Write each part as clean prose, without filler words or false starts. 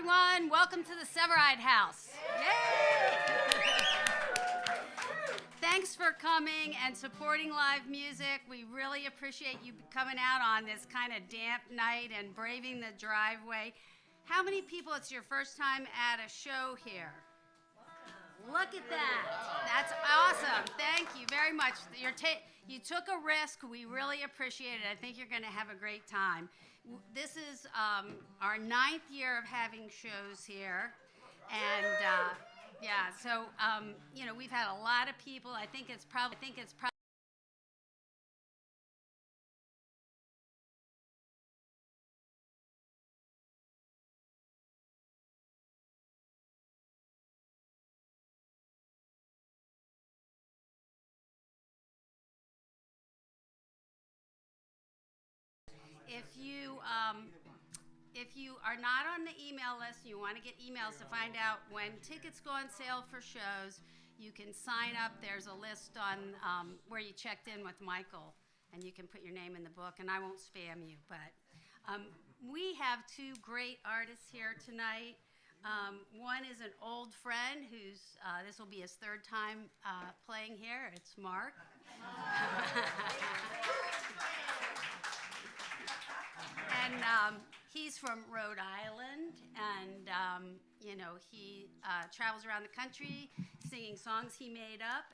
everyone. Welcome to the Sevareid House. Yay! Thanks for coming and supporting live music. We really appreciate you coming out on this kind of damp night and braving the driveway. How many people, it's your first time at a show here? Look at that. That's awesome. Thank you very much. You took a risk. We really appreciate it. I think you're going to have a great time. This is our 9th year of having shows here. And yeah, so, you know, we've had a lot of people. I think it's probably if you are not on the email list and you want to get emails to find out when tickets go on sale for shows, you can sign up. There's a list on where you checked in with Michael, and you can put your name in the book, and I won't spam you. But we have 2 great artists here tonight. One is an old friend who's, this will be his 3rd time playing here. It's Marc. And he's from Rhode Island, and you know, he travels around the country singing songs he made up.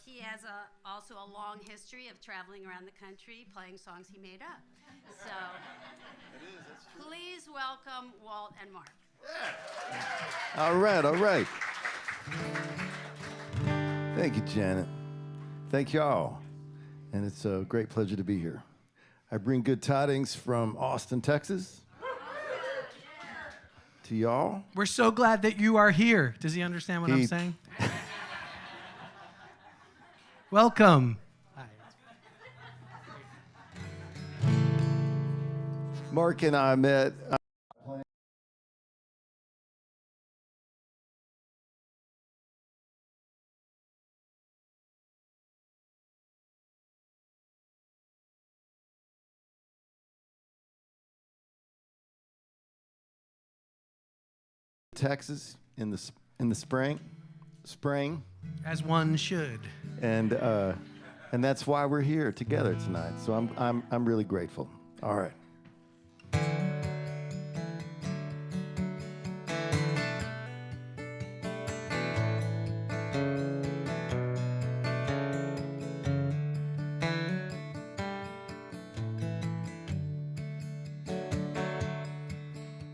He has also a long history of traveling around the country playing songs he made up. So please welcome Walt and Marc. Yeah. All right, all right. Thank you, Janet. Thank y'all. And it's a great pleasure to be here. I bring good tidings from Austin, Texas to y'all. We're so glad that you are here. Does he understand what I'm saying? Welcome. Hi. Marc and I met Texas in the spring. As one should. And that's why we're here together tonight. So I'm really grateful. All right.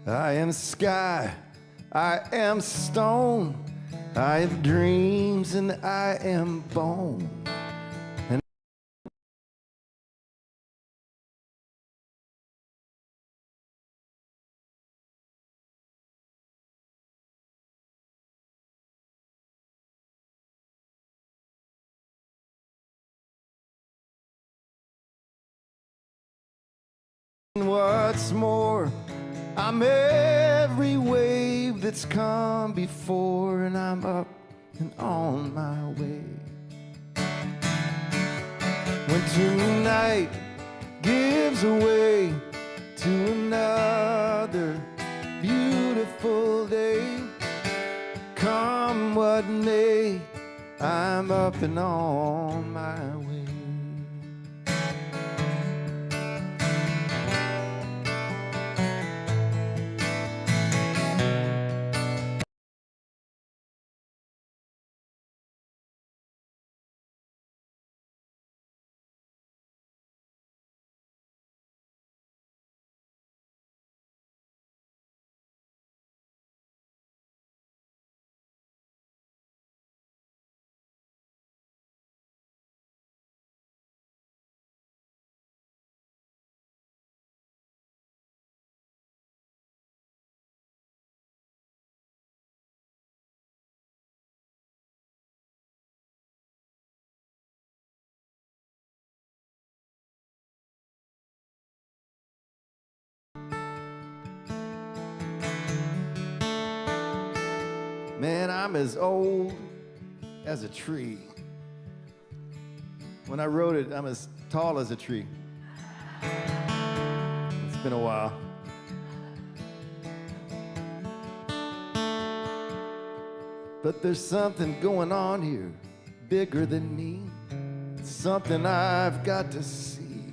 I am sky, I am stone, I have dreams and I am bone. And what's more, I'm every wave that's come before, and I'm up and on my way. When tonight gives away to another beautiful day, come what may, I'm up and on my way. Man, I'm as old as a tree. When I wrote it, I'm as tall as a tree. It's been a while. But there's something going on here, bigger than me. It's something I've got to see.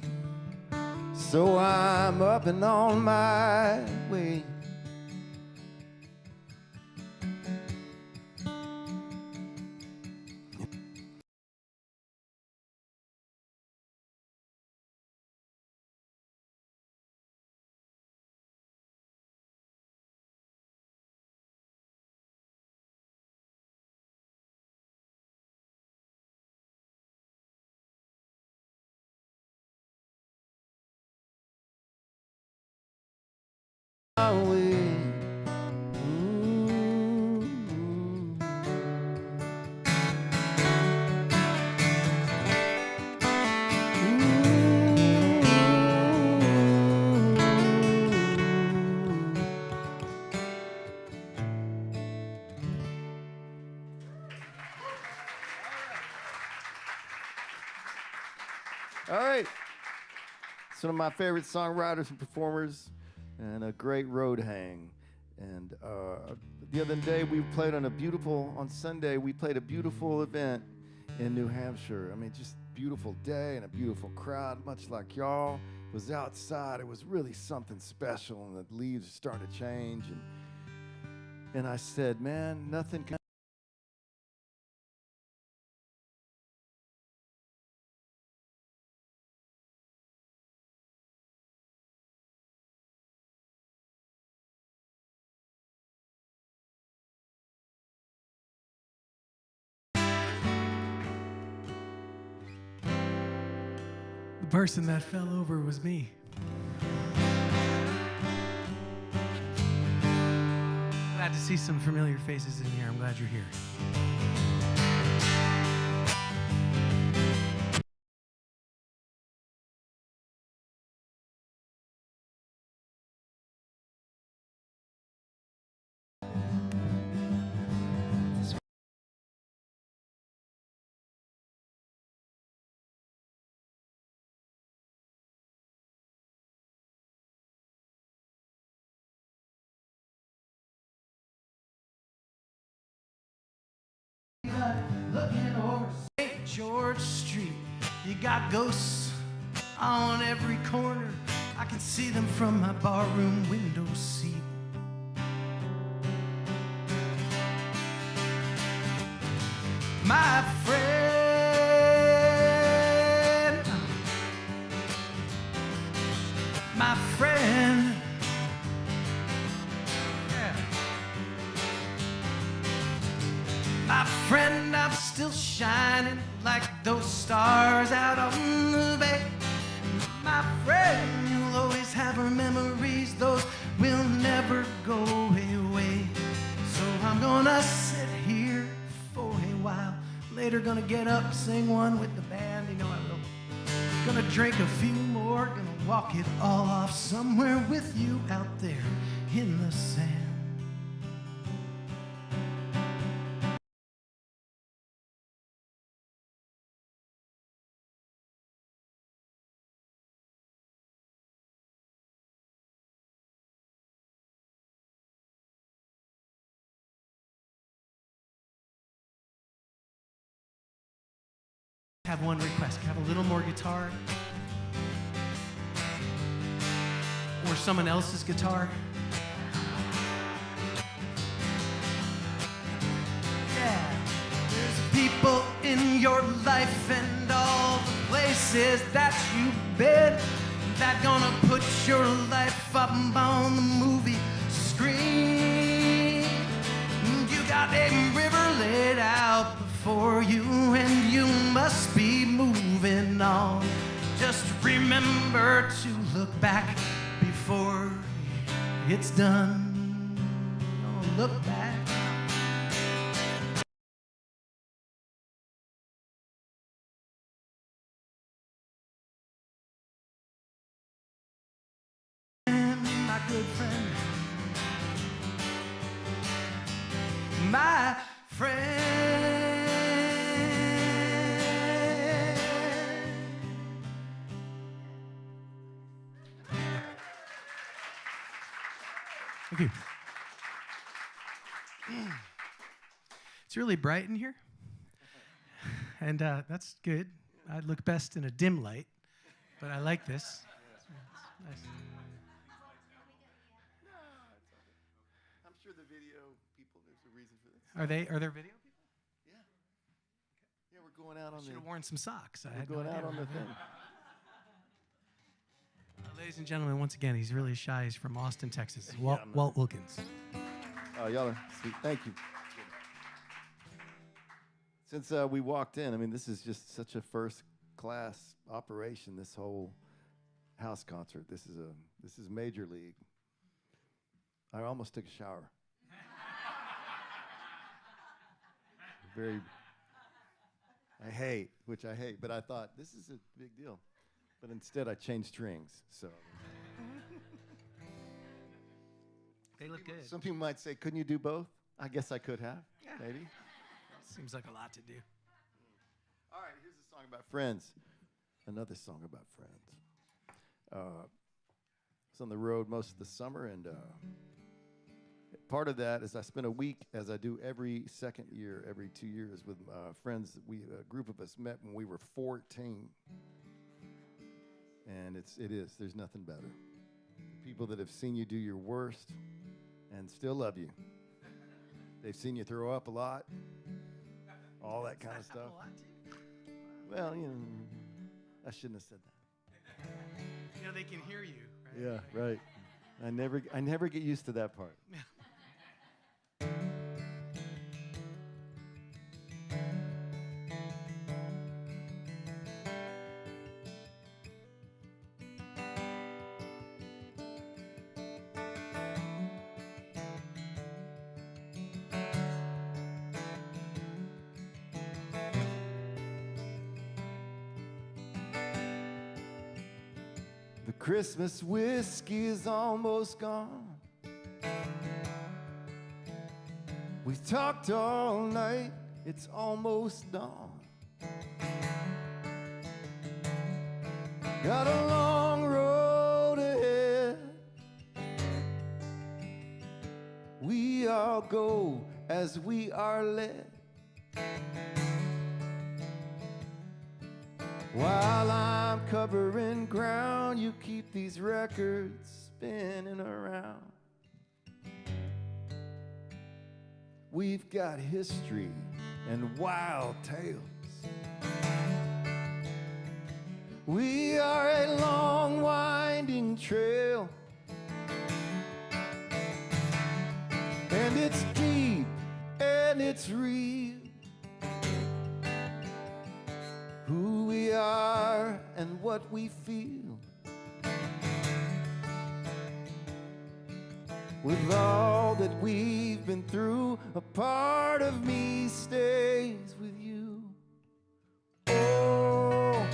So I'm up and on my way. All right. It's one of my favorite songwriters and performers, and a great road hang. And the other day on Sunday, we played a beautiful event in New Hampshire. I mean, just beautiful day and a beautiful crowd, much like y'all. It was outside. It was really something special, and the leaves were starting to change. And I said, man, nothing can. The person that fell over was me. Glad to see some familiar faces in here. I'm glad you're here. Looking over St. George Street, you got ghosts on every corner. I can see them from my barroom window seat. My friend, my friend, yeah. My friend, I'm still shining like those stars out on the bay. My friend, you'll always have our memories, those will never go away. So I'm gonna sit here for a while. Later gonna get up, sing one with the band, you know I will. Gonna drink a few more, gonna walk it all off somewhere with you out there in the sand. Have one request. Can I have a little more guitar? Or someone else's guitar? Yeah. There's people in your life and all the places that you've been that gonna put your life up on the movie screen. You got a river laid out for you, and you must be moving on. Just remember to look back before it's done. Don't look back. And my good friend, my friend. Thank you. It's really bright in here, and that's good. I look best in a dim light, but I like this. It's nice. I'm sure the video people, there's a reason for this. Are there video people? Yeah. Yeah, we're going out on Should the. have worn some socks. I We're had going no out idea. on the thing. Ladies and gentlemen, once again, he's really shy. He's from Austin, Texas. I'm not- Walt Wilkins. Oh, y'all are sweet. Thank you. Since we walked in, I mean, this is just such a first-class operation. This whole house concert. This is major league. I almost took a shower. I hate, but I thought this is a big deal. But instead, I changed strings. So They look good. some people might say, couldn't you do both? I guess I could have. Yeah. Maybe. Seems like a lot to do. All right, here's a song about friends. Another song about friends. I was on the road most of the summer, and part of that is I spent a week, as I do every second year, every 2 years, with friends. A group of us met when we were 14. And there's nothing better. People that have seen you do your worst and still love you. They've seen you throw up a lot, all that kind of stuff. Well, I shouldn't have said that. They can hear you, right? Yeah, right. I never get used to that part. The Christmas whiskey is almost gone. We've talked all night, it's almost dawn. Got a long road ahead. We all go as we are led. While I'm covering ground, you keep these records spinning around. We've got history and wild tales. We are a long, winding trail, and it's deep and it's real. Who we are and what we feel. With all that we've been through, a part of me stays with you. Oh,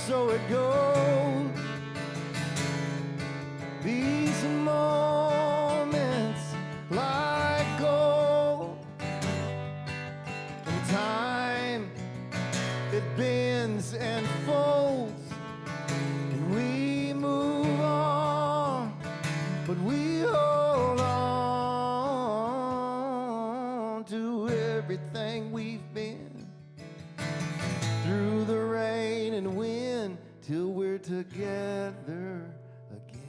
so it goes. These moments like gold. And time, it bends and folds, and we move on, but we hold on to everything we've been, through the rain and wind, till we're together again.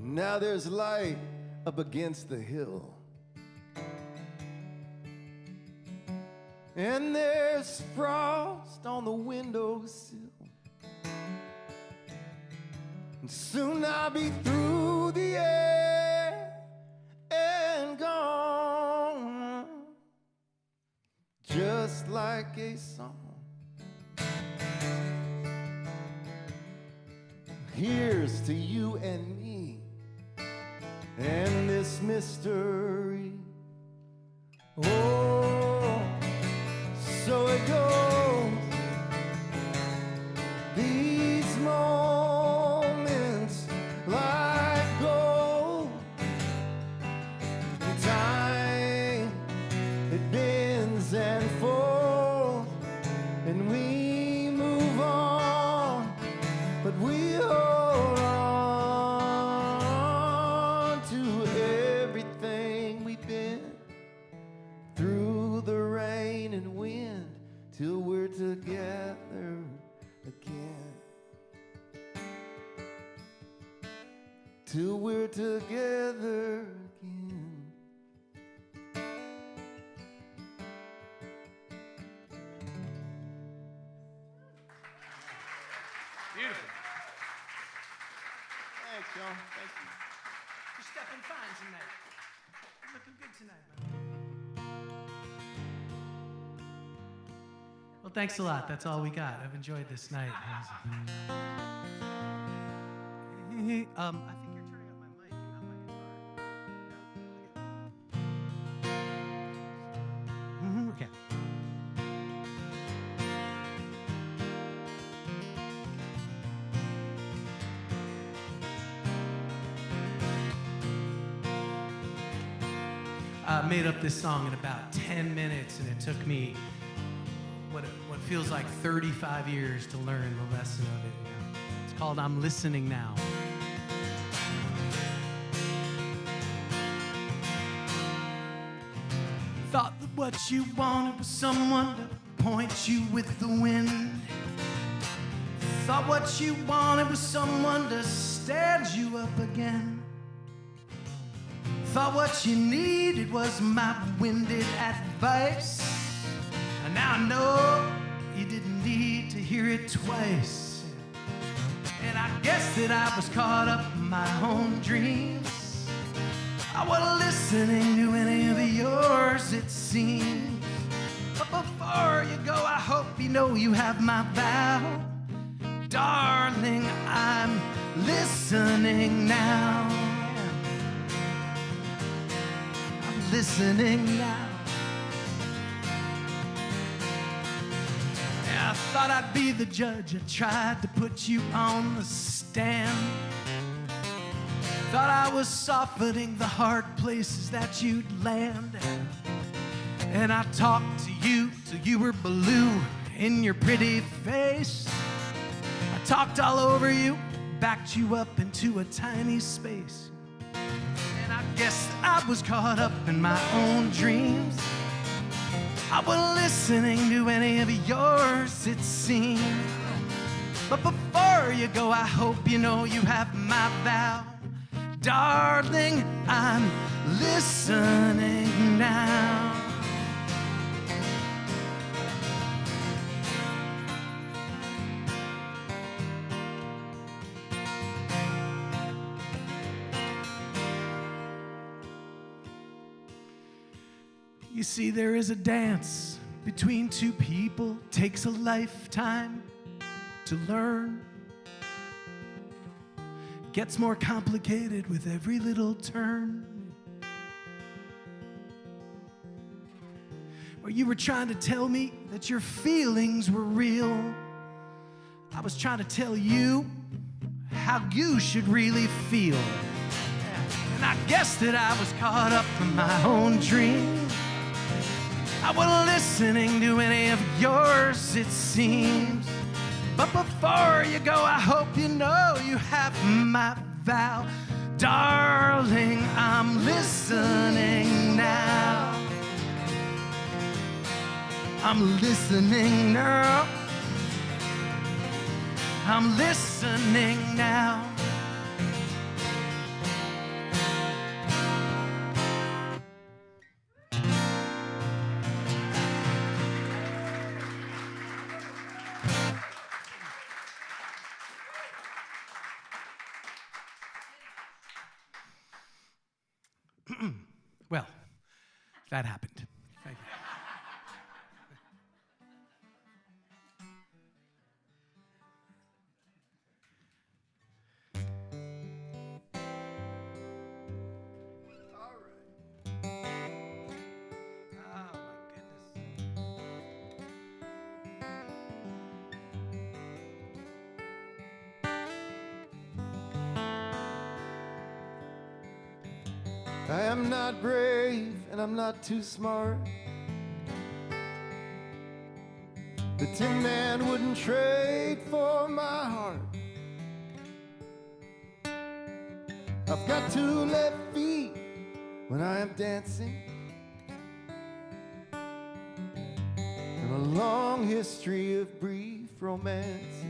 Now there's light up against the hill, and there's frost on the windowsill, and soon I'll be through the air and gone. just like a song. Here's to you and me and this mystery. Oh, so it goes. These moments like gold. Time, it bends and folds, and we move on, but we hold on to everything we've been through the rain and wind till we're together again. Till we're together again. Beautiful. Thanks, John. Thank you. You're stepping fine tonight. You're looking good tonight, man. Well, thanks a lot. That's all we got. I've enjoyed this night. I think you're turning up my mic and not my guitar. Okay. I made up this song in about 10 minutes, and it took me what feels like 35 years to learn the lesson of it. It's called I'm Listening Now. Thought that what you wanted was someone to point you with the wind. Thought what you wanted was someone to stand you up again. Thought what you needed was my winded advice. And now I know you didn't need to hear it twice. And I guess that I was caught up in my own dreams. I wasn't listening to any of yours, it seems. But before you go, I hope you know you have my vow. Darling, I'm listening now. I'm listening now. Yeah, I thought I'd be the judge. I tried to put you on the stand. Thought I was softening the hard places that you'd land. And I talked to you till you were blue in your pretty face. I talked all over you, backed you up into a tiny space. And I guess I was caught up in my own dreams. I wasn't listening to any of yours, it seemed. But before you go, I hope you know you have my vow. Darling, I'm listening now. You see, there is a dance between two people. Takes a lifetime to learn. Gets more complicated with every little turn. Or you were trying to tell me that your feelings were real. I was trying to tell you how you should really feel. And I guess that I was caught up in my own dreams. I wasn't listening to any of yours, it seems. But before you go, I hope you know you have my vow. Darling, I'm listening now. I'm listening now. I'm listening now. Well, that happened. Thank you. I am not brave and I'm not too smart. The Tin Man wouldn't trade for my heart. I've got 2 left feet when I am dancing, and a long history of brief romances.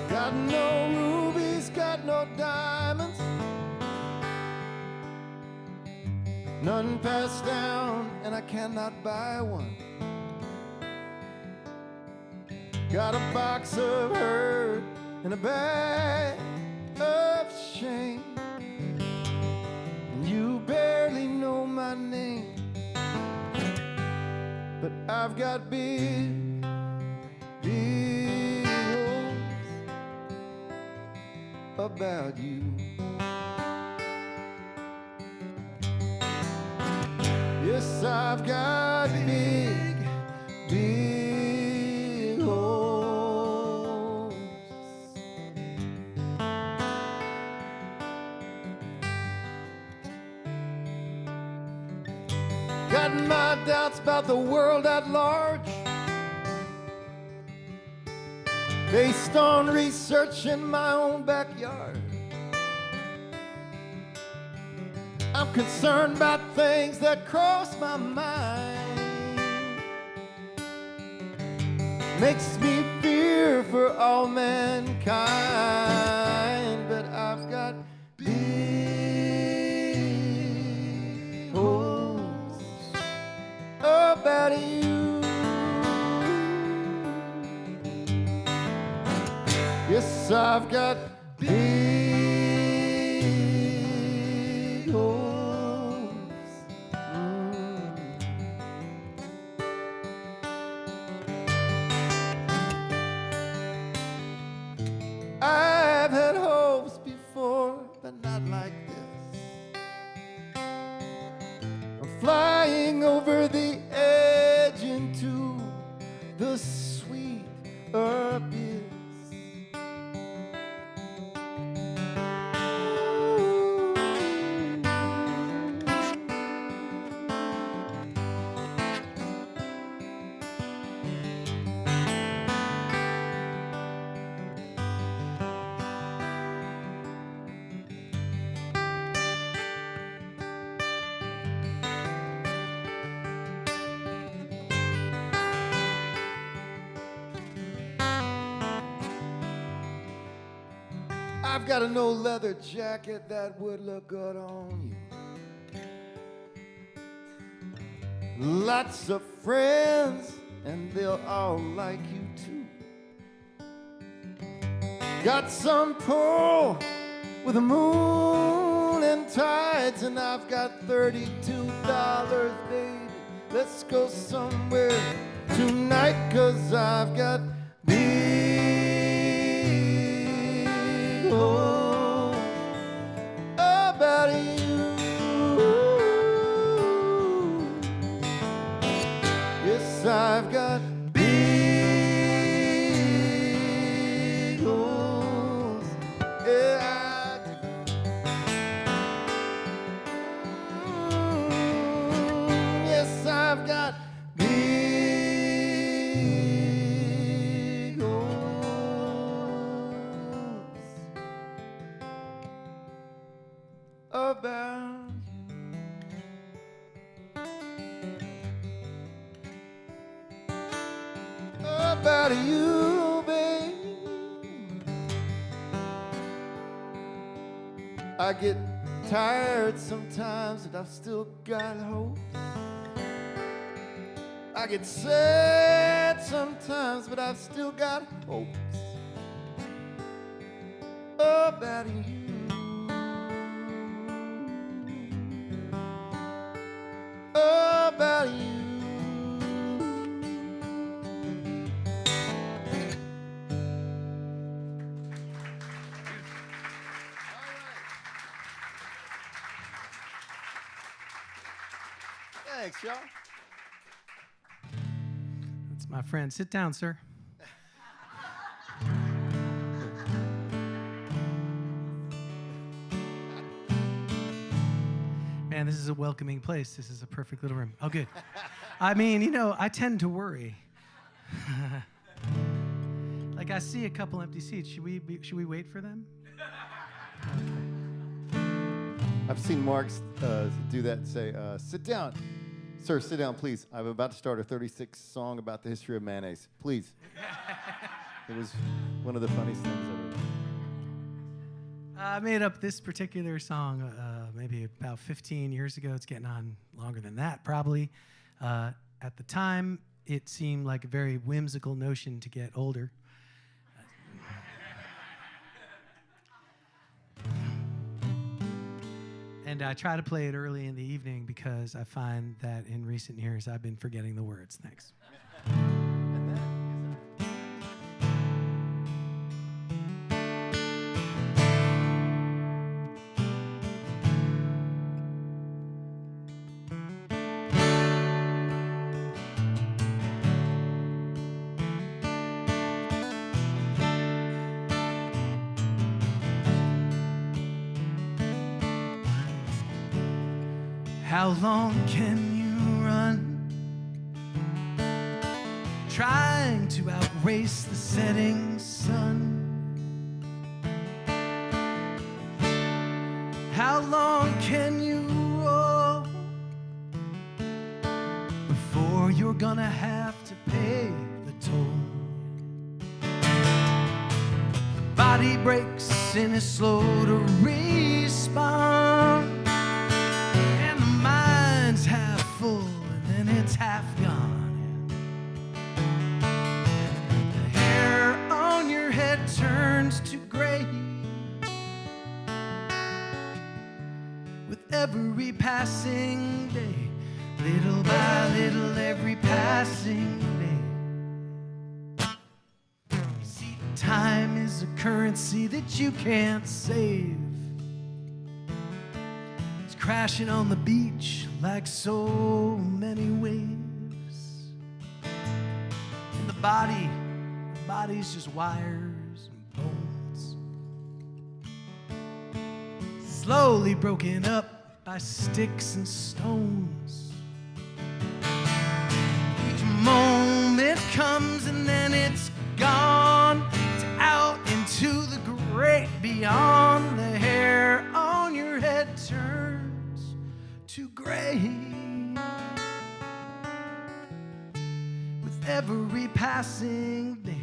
Got no rubies, got no diamonds, none passed down, and I cannot buy one. Got a box of hurt and a bag of shame. You barely know my name, but I've got big, big hopes about you. Yes, I've got big, big hopes. Got my doubts about the world at large, based on research in my own backyard. I'm concerned about things that cross my mind. Makes me fear for all mankind. But I've got big hopes about you. Yes, I've got big hopes. I've had hopes before, but not like this. I'm flying over the edge into the sweet abyss. I've got a no leather jacket that would look good on you. Lots of friends, and they'll all like you too. Got some pull with the moon and tides, and I've got $32, baby. Let's go somewhere tonight, 'cause I've got big hopes about you. Yes, I've got big hopes. Yeah, I do. Yes, I've got big hopes about you, babe. I get tired sometimes, and I've still got hope. I get sad sometimes, but I've still got hopes about you. About you. Thanks, y'all. That's my friend. Sit down, sir. Man, this is a welcoming place. This is a perfect little room. Oh, good. I mean, you know, I tend to worry. Like, I see a couple empty seats. Should we wait for them? I've seen Marc do that and say, sit down. Sir, sit down, please. I'm about to start a 36 song about the history of mayonnaise. Please. It was one of the funniest things ever. I made up this particular song maybe about 15 years ago. It's getting on longer than that, probably. At the time, it seemed like a very whimsical notion to get older. And I try to play it early in the evening because I find that in recent years I've been forgetting the words. Thanks. How long can you run, trying to outrace the setting sun? How long can you roll before you're gonna have to pay the toll? The body breaks and is slow to respond. Half full and then it's half gone. The hair on your head turns to gray with every passing day, little by little, every passing day. You see, time is a currency that you can't save. Crashing on the beach like so many waves. And the body's just wires and bones, slowly broken up by sticks and stones. Each moment comes and then it's gone. It's out into the great beyond. The hair on your head turns to gray with every passing day,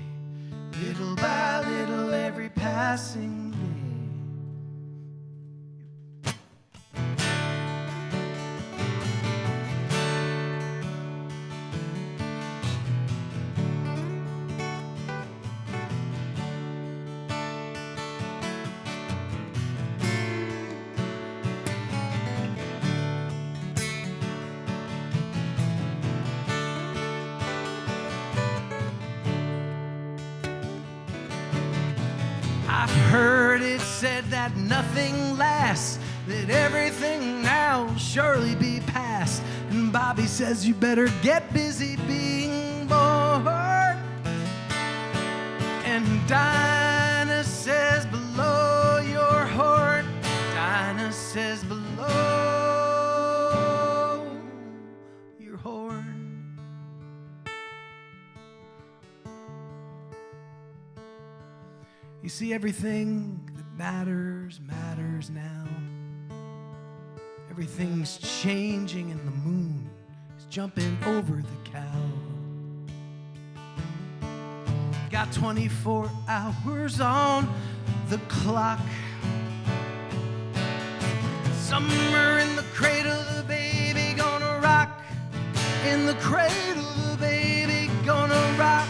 little by little, every passing day. I've heard it said that nothing lasts, that everything now will surely be past. And Bobby says you better get busy being born. And Dinah says below your horn, Dinah says below your horn. You see, everything that matters now. Everything's changing and the moon is jumping over the cow. Got 24 hours on the clock. Somewhere in the cradle, the baby gonna rock. In the cradle, the baby gonna rock.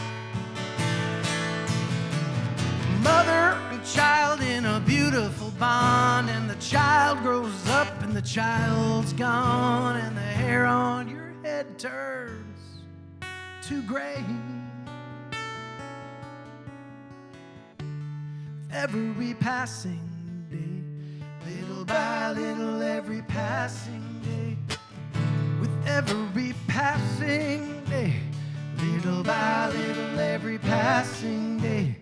Mother and child in a beautiful bond, and the child grows up and the child's gone, and the hair on your head turns to gray. Every passing day, little by little, every passing day, with every passing day, little by little, every passing day.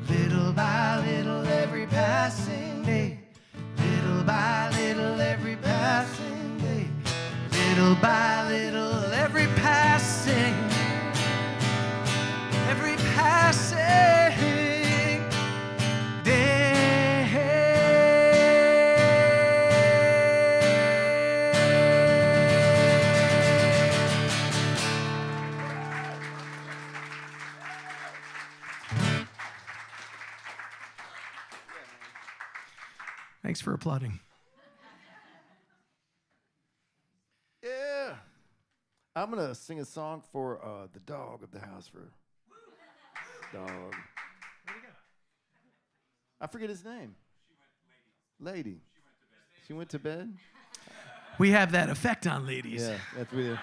Little by little, every passing day. Little by little, every passing day. by little, every passing day. Thanks for applauding. Yeah. I'm going to sing a song for the dog of the house. For dog. Where'd he go? I forget his name. Lady. She went to bed? We have that effect on ladies. Yeah, that's really.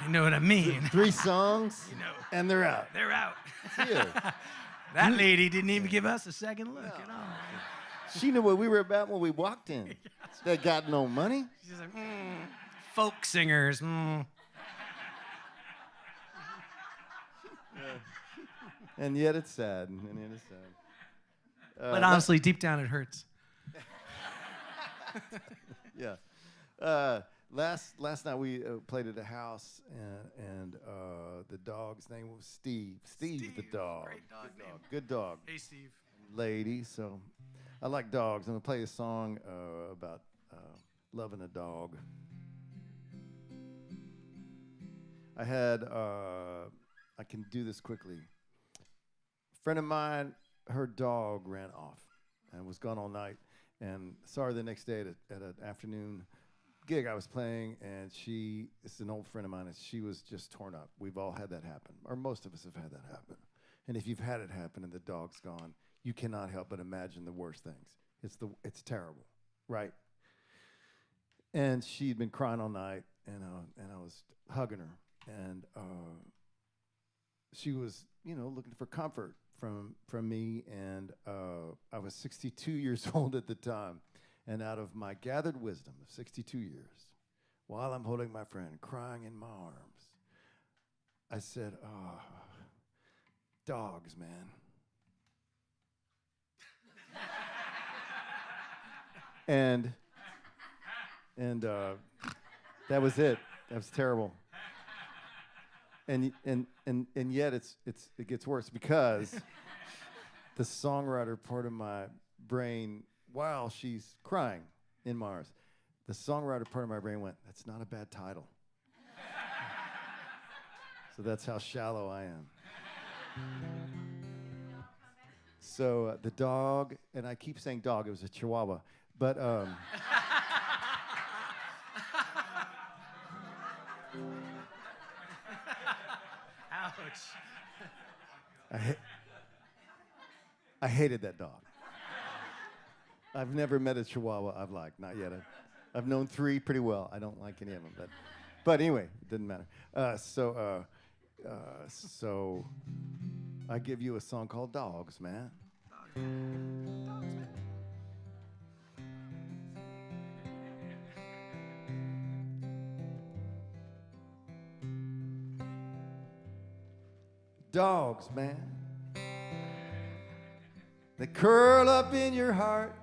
You know what I mean? 3 songs, You know. and they're out. They're out. Yeah. That lady didn't even give us a second look at all. She knew what we were about when we walked in. They got no money. She's like, folk singers. And yet it's sad. And yet it's sad. But honestly, deep down it hurts. Yeah. Last night we played at a house, and the dog's name was Steve. Steve the dog. Great dog name. Good dog. Hey, Steve. Lady. So I like dogs. I'm going to play a song about loving a dog. I can do this quickly. A friend of mine, her dog ran off and was gone all night. And saw her the next day at an afternoon gig I was playing, and it's an old friend of mine, and she was just torn up. We've all had that happen, or most of us have had that happen. And if you've had it happen and the dog's gone, you cannot help but imagine the worst things. It's terrible, right? And she'd been crying all night, and I was hugging her, and she was, looking for comfort from me, and I was 62 years old at the time, and out of my gathered wisdom of 62 years, while I'm holding my friend crying in my arms, I said, dogs, man. and that was it. That was terrible. And yet it gets worse, because the songwriter part of my brain, while she's crying in Mars, the songwriter part of my brain went, that's not a bad title. So that's how shallow I am. So the dog, and I keep saying dog, it was a Chihuahua, but I hated that dog. I've never met a Chihuahua I've liked, not yet. I've known 3 pretty well. I don't like any of them, but anyway, it didn't matter. So I give you a song called Dogs, Man. Dogs, man. They curl up in your heart,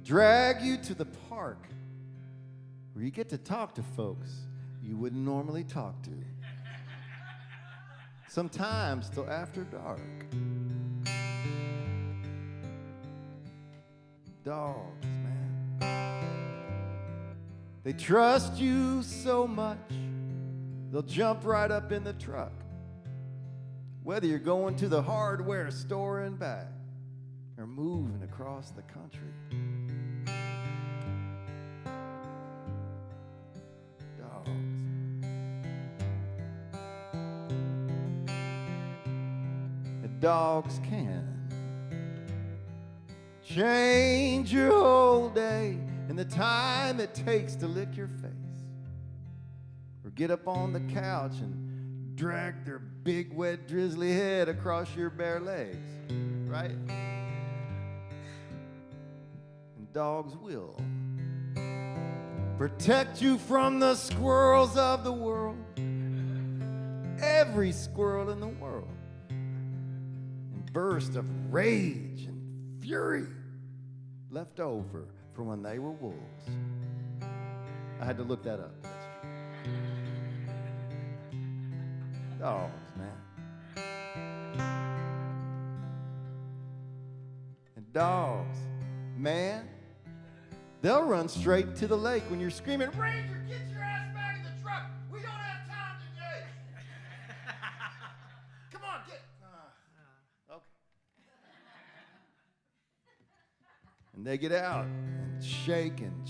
drag you to the park, where you get to talk to folks you wouldn't normally talk to. Sometimes till after dark. Dogs, man. They trust you so much, they'll jump right up in the truck. Whether you're going to the hardware store and back, or moving across the country. Dogs. And dogs can change your whole day in the time it takes to lick your face, or get up on the couch and drag their big, wet, drizzly head across your bare legs, right? And dogs will protect you from the squirrels of the world, every squirrel in the world, and bursts of rage and fury left over from when they were wolves. I had to look that up. Dogs, man. And dogs, man, they'll run straight to the lake when you're screaming, Ranger, get your ass back in the truck. We don't have time today. Come on, get. Okay. And they get out and shake and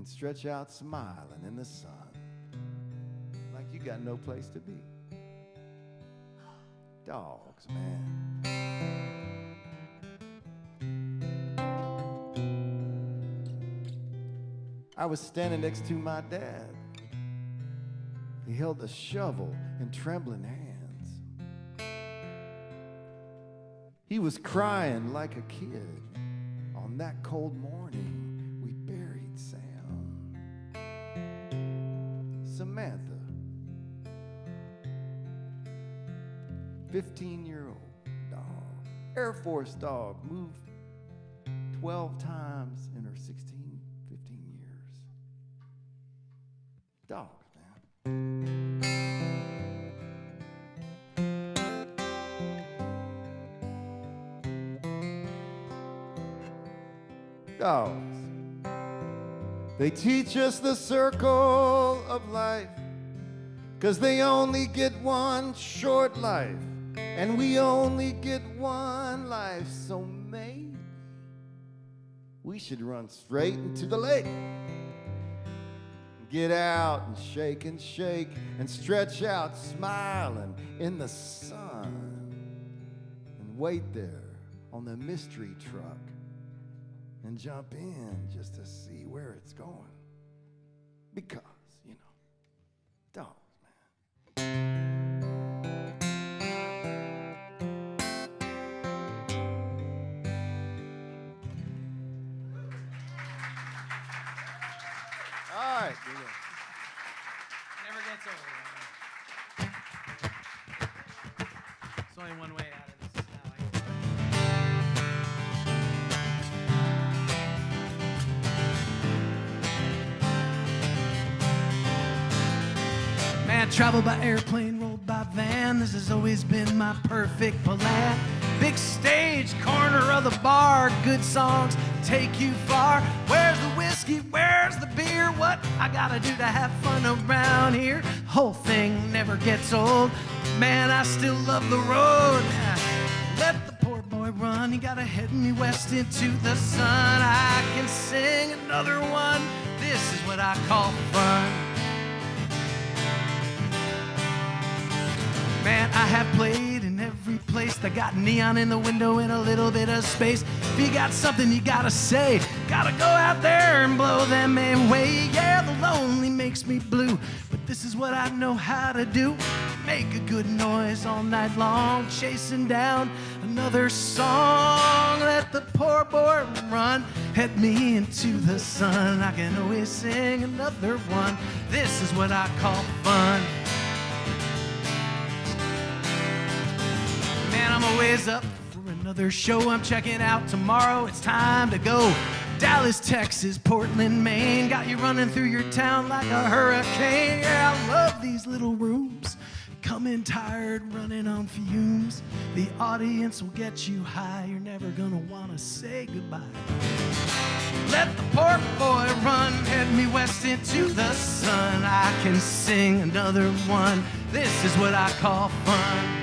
stretch out smiling in the sun like you got no place to be. Dogs, man. I was standing next to my dad. He held a shovel in trembling hands. He was crying like a kid. On that cold morning, we buried Sam. Samantha, 15-year-old dog, Air Force dog, moved 12 times in her 15 years. Dogs, man. Dogs. They teach us the circle of life, 'cause they only get one short life, and we only get one life, so maybe we should run straight into the lake. Get out and shake and stretch out, smiling in the sun, and wait there on the mystery truck and jump in just to see where it's going. Because, you know, dogs, man. All right. Never gets over. There's only one way out of this. Man, travel by airplane, rolled by van. This has always been my perfect plan. Big stage, corner of the bar. Good songs take you far. Where's the whiskey? Where's the beer? What I gotta do to have fun around here? Whole thing never gets old. Man, I still love the road. Let the poor boy run. He gotta head me west into the sun. I can sing another one. This is what I call fun. Man, I have played in every place that got neon in the window and a little bit of space. If you got something you gotta say, gotta go out there and blow them away. Yeah, the lonely makes me blue, but this is what I know how to do. Make a good noise all night long, chasing down another song. Let the poor boy run, head me into the sun. I can always sing another one. This is what I call fun. Man, I'm a ways up for another show I'm checking out tomorrow. It's time to go. Dallas, Texas, Portland, Maine. Got you running through your town like a hurricane. Yeah, I love these little rooms. Come in tired, running on fumes. The audience will get you high. You're never gonna wanna say goodbye. Let the poor boy run, head me west into the sun. I can sing another one. This is what I call fun.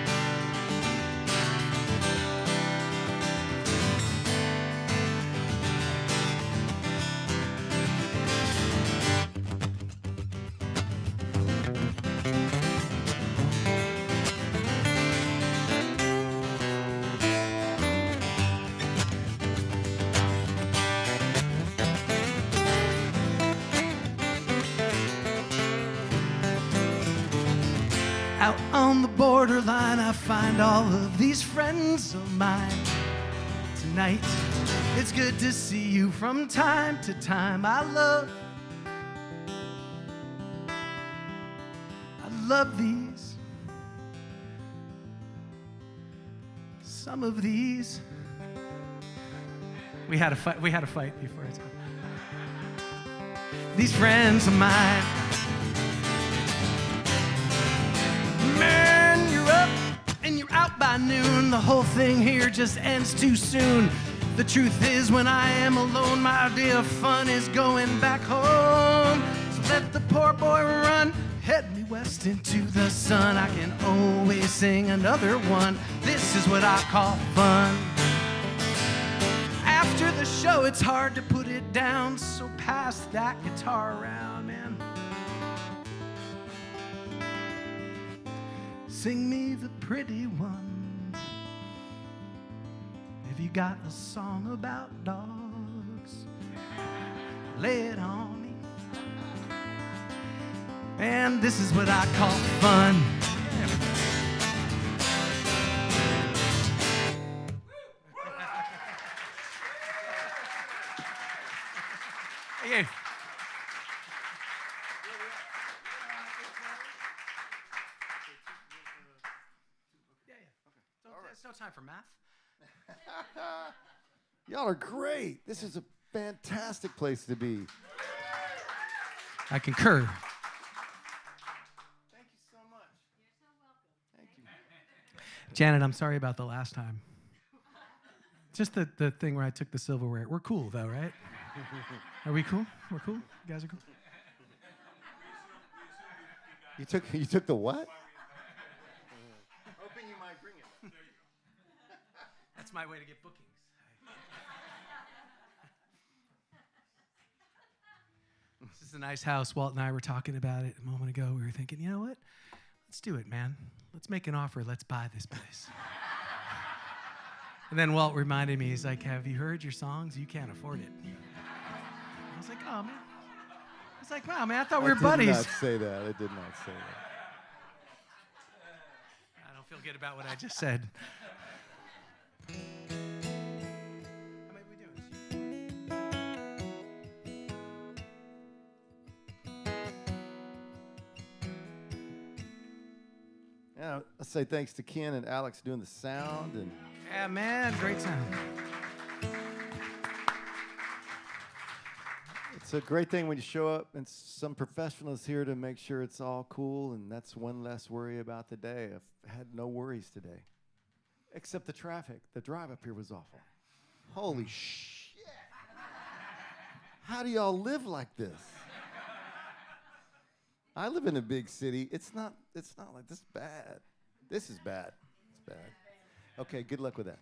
Out on the borderline, I find all of these friends of mine. Tonight, it's good to see you from time to time. I love these. Some of these. We had a fight before it's on. These friends of mine. man, you're up and you're out by noon. The whole thing here just ends too soon. The truth is, when I am alone, my idea of fun is going back home. So let the poor boy run, head me west into the sun. I can always sing another one. This is what I call fun. After the show, it's hard to put it down, so pass that guitar around, man. Sing me the pretty one. If you got a song about dogs, lay it on me. And this is what I call fun. Hey. There's no time for math. Y'all are great. This is a fantastic place to be. I concur. Thank you so much. You're so welcome. Thank you. Janet, I'm sorry about the last time. Just the thing where I took the silverware. We're cool, though, right? Are we cool? We're cool? You guys are cool? You took the what? Hoping you might bring it. That's my way to get bookings. This is a nice house. Walt and I were talking about it a moment ago. We were thinking, you know what? Let's do it, man. Let's make an offer. Let's buy this place. And then Walt reminded me, he's like, have you heard your songs? You can't afford it. I was like, oh, man. I was like, wow, man, I thought we were buddies. I did not say that. I did not say that. I don't feel good about what I just said. How many we doing? Yeah, let's say thanks to Ken and Alex doing the sound. And Yeah, man, great sound. it's a great thing when you show up and some professionals here to make sure it's all cool, and that's one less worry about the day. I've had no worries today, except the traffic. The drive up here was awful. Holy shit. How do y'all live like this? I live in a big city. It's not like this bad. This is bad. It's bad. Okay, good luck with that.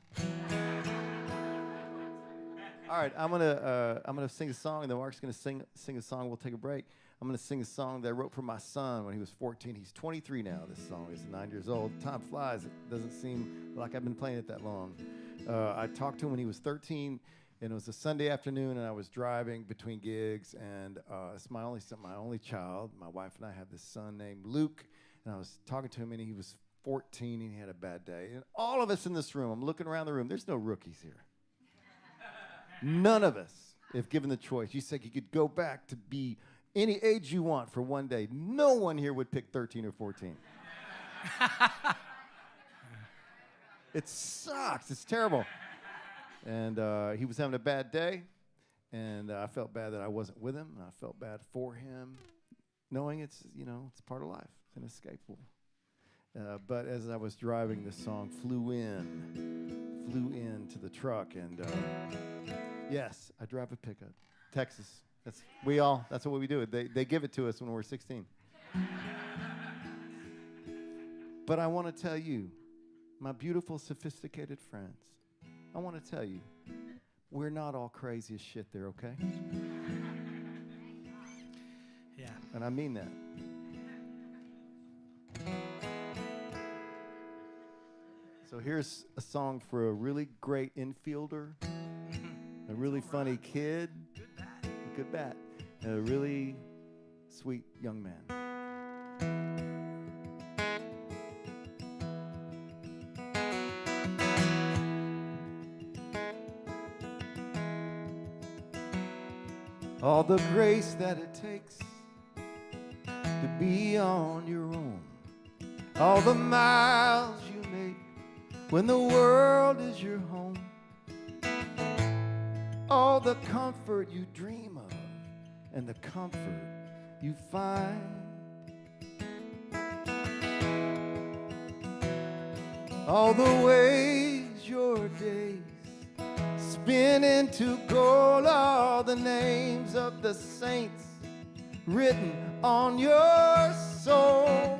All right, I'm gonna sing a song, and then Marc's gonna sing a song. We'll take a break. I'm gonna sing a song that I wrote for my son when he was 14. He's 23 now. This song is 9 years old. Time flies. It doesn't seem like I've been playing it that long. I talked to him when he was 13, and it was a Sunday afternoon, and I was driving between gigs, and it's my only child. My wife and I have this son named Luke, and I was talking to him, and he was 14, and he had a bad day. And all of us in this room, I'm looking around the room, there's no rookies here. None of us, if given the choice, you said you could go back to be any age you want for one day. No one here would pick 13 or 14. It sucks. It's terrible. And he was having a bad day, and I felt bad that I wasn't with him, and I felt bad for him, knowing it's part of life. It's inescapable. But as I was driving, this song flew in to the truck, and yes, I drive a pickup. Texas. That's what we do. They give it to us when we're 16. But I want to tell you, my beautiful, sophisticated friends, I want to tell you, we're not all crazy as shit there, okay? Yeah. And I mean that. So here's a song for a really great infielder, a really funny kid, good bat, and a really sweet young man. All the grace that it takes to be on your own, all the miles you make when the world is your home, all the comfort you dream of and the comfort you find. all the ways your days spin into gold, all the names of the saints written on your soul.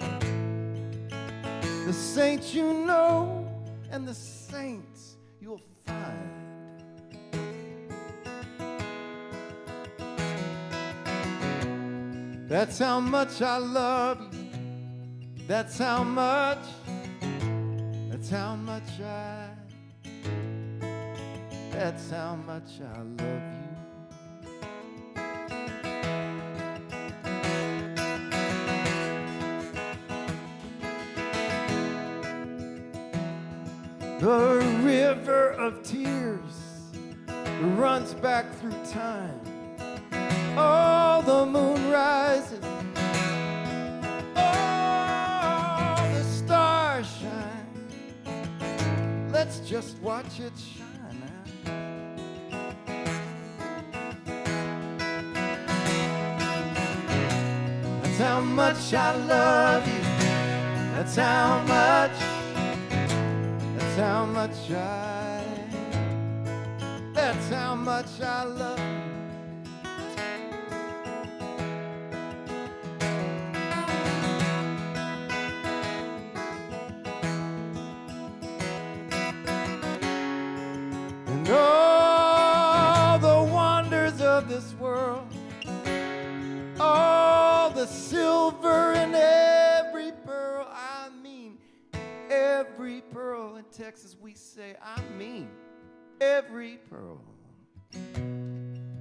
The saints you know and the saints you'll find. That's how much I love you. That's how much I, that's how much I love you. The river of tears runs back through time. All the moon rises, all the stars shine. Let's just watch it shine out. That's how much I love you. That's how much I, that's how much I love you. And all the wonders of this world, all the silver in every pearl, I mean every pearl. In Texas we say, I mean every pearl.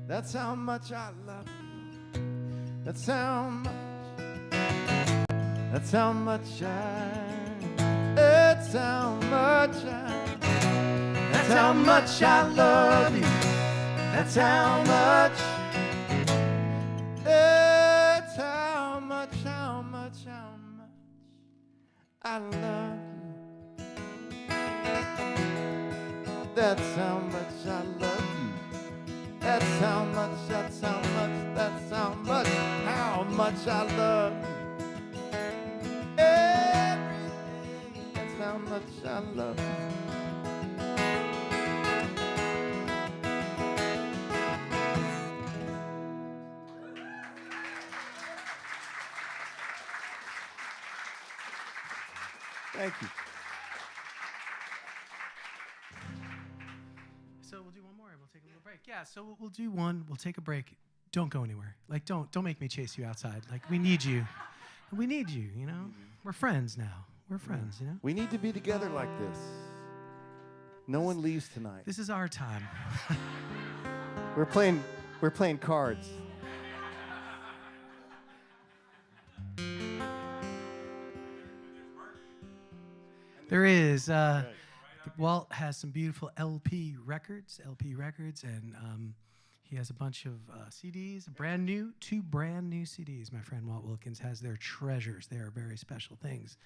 That's how much I love you. That's how much I, that's how much I, that's how much I love you. That's how much, that's how much I love you. That's how much I love you. That's how much I love you. Everything, that's how much I love you. Thank you. So we'll do one more and we'll take a little break. Yeah, so we'll do one. We'll take a break. Don't go anywhere. Like, don't make me chase you outside. Like, we need you. We need you, you know? We're friends now. We're friends, you know? We need to be together like this. No one leaves tonight. This is our time. We're playing cards. There is. Walt has some beautiful LP records, and he has a bunch of CDs, two brand new CDs. My friend Walt Wilkins has their treasures. They are very special things.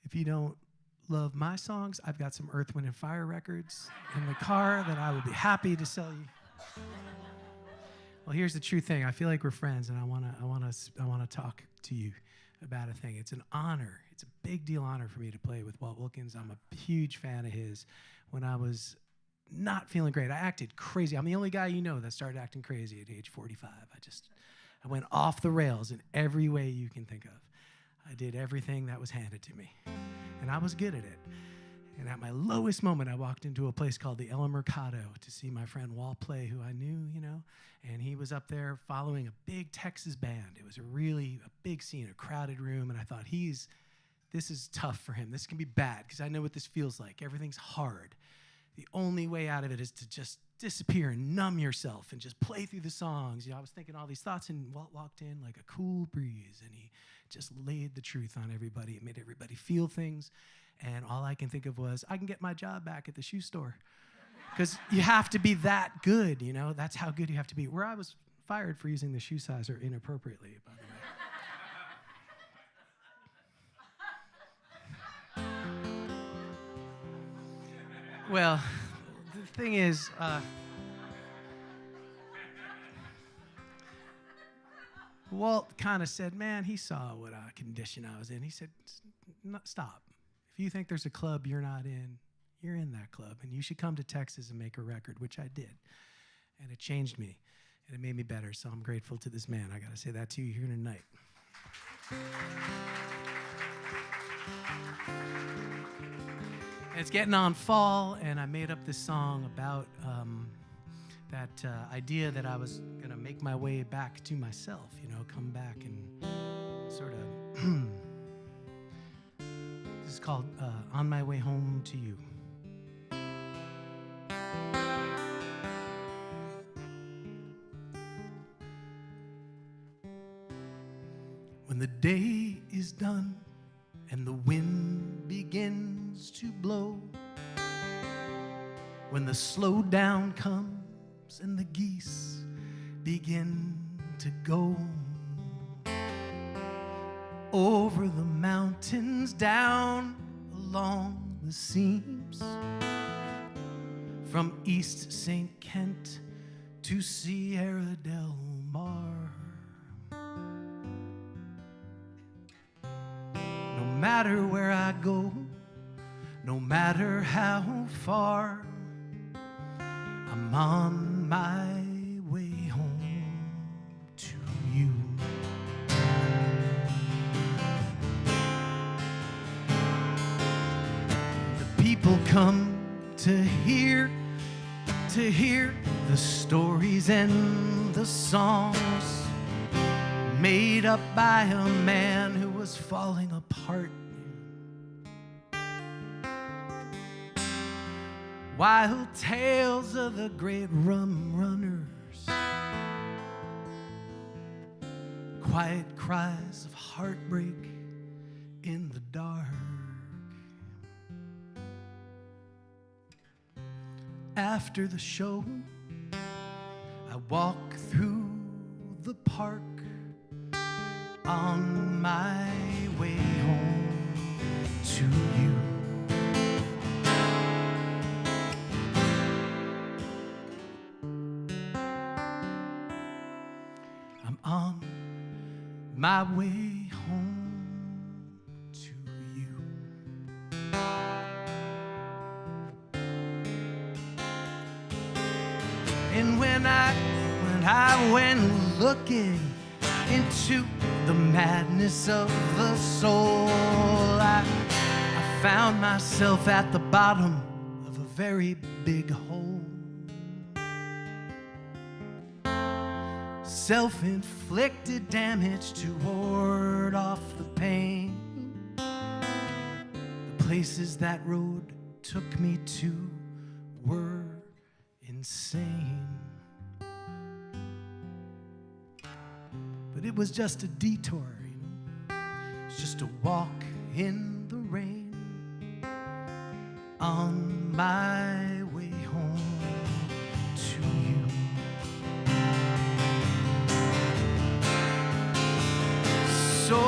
If you don't love my songs, I've got some Earth, Wind, and Fire records in the car that I would be happy to sell you. Well, here's the true thing. I feel like we're friends, and I wanna talk to you about a thing. It's an honor. It's a big deal honor for me to play with Walt Wilkins. I'm a huge fan of his. When I was not feeling great, I acted crazy. I'm the only guy you know that started acting crazy at age 45. I went off the rails in every way you can think of. I did everything that was handed to me, and I was good at it. And at my lowest moment, I walked into a place called the Americana to see my friend Walt play, who I knew, you know, and he was up there following a big Texas band. It was a big scene, a crowded room, and I thought, this is tough for him. This can be bad, because I know what this feels like. Everything's hard. The only way out of it is to just disappear and numb yourself and just play through the songs. You know, I was thinking all these thoughts, and Walt walked in like a cool breeze, and he just laid the truth on everybody. It made everybody feel things. And all I can think of was, I can get my job back at the shoe store. Because you have to be that good, you know? That's how good you have to be. Where I was fired for using the shoe sizer inappropriately, by the way. Well, the thing is, Walt kind of said, man, he saw what condition I was in. He said, stop. If you think there's a club you're not in, you're in that club, and you should come to Texas and make a record, which I did. And it changed me, and it made me better, so I'm grateful to this man. I gotta say that to you here tonight. It's getting on fall, and I made up this song about that idea that I was gonna make my way back to myself, you know, come back and sort of, this is called On My Way Home to You. When the day is done and the wind begins to blow, when the slowdown comes and the geese begin to go over the mountains, down along the seams, from East St. Kent to Sierra del Mar. No matter where I go, no matter how far, I'm on my way home to you. The people come to hear the stories and the songs made up by a man who was falling apart. Wild tales of the great rum runners, quiet cries of heartbreak in the dark. After the show, I walk through the park on my way home to you. I'm on my way home to you. And when I went looking into the madness of the soul, I found myself at the bottom of a very big hole. Self-inflicted damage to ward off the pain. The places that road took me to were insane. But it was just a detour, you know. It's just a walk in the rain on my way home to you. So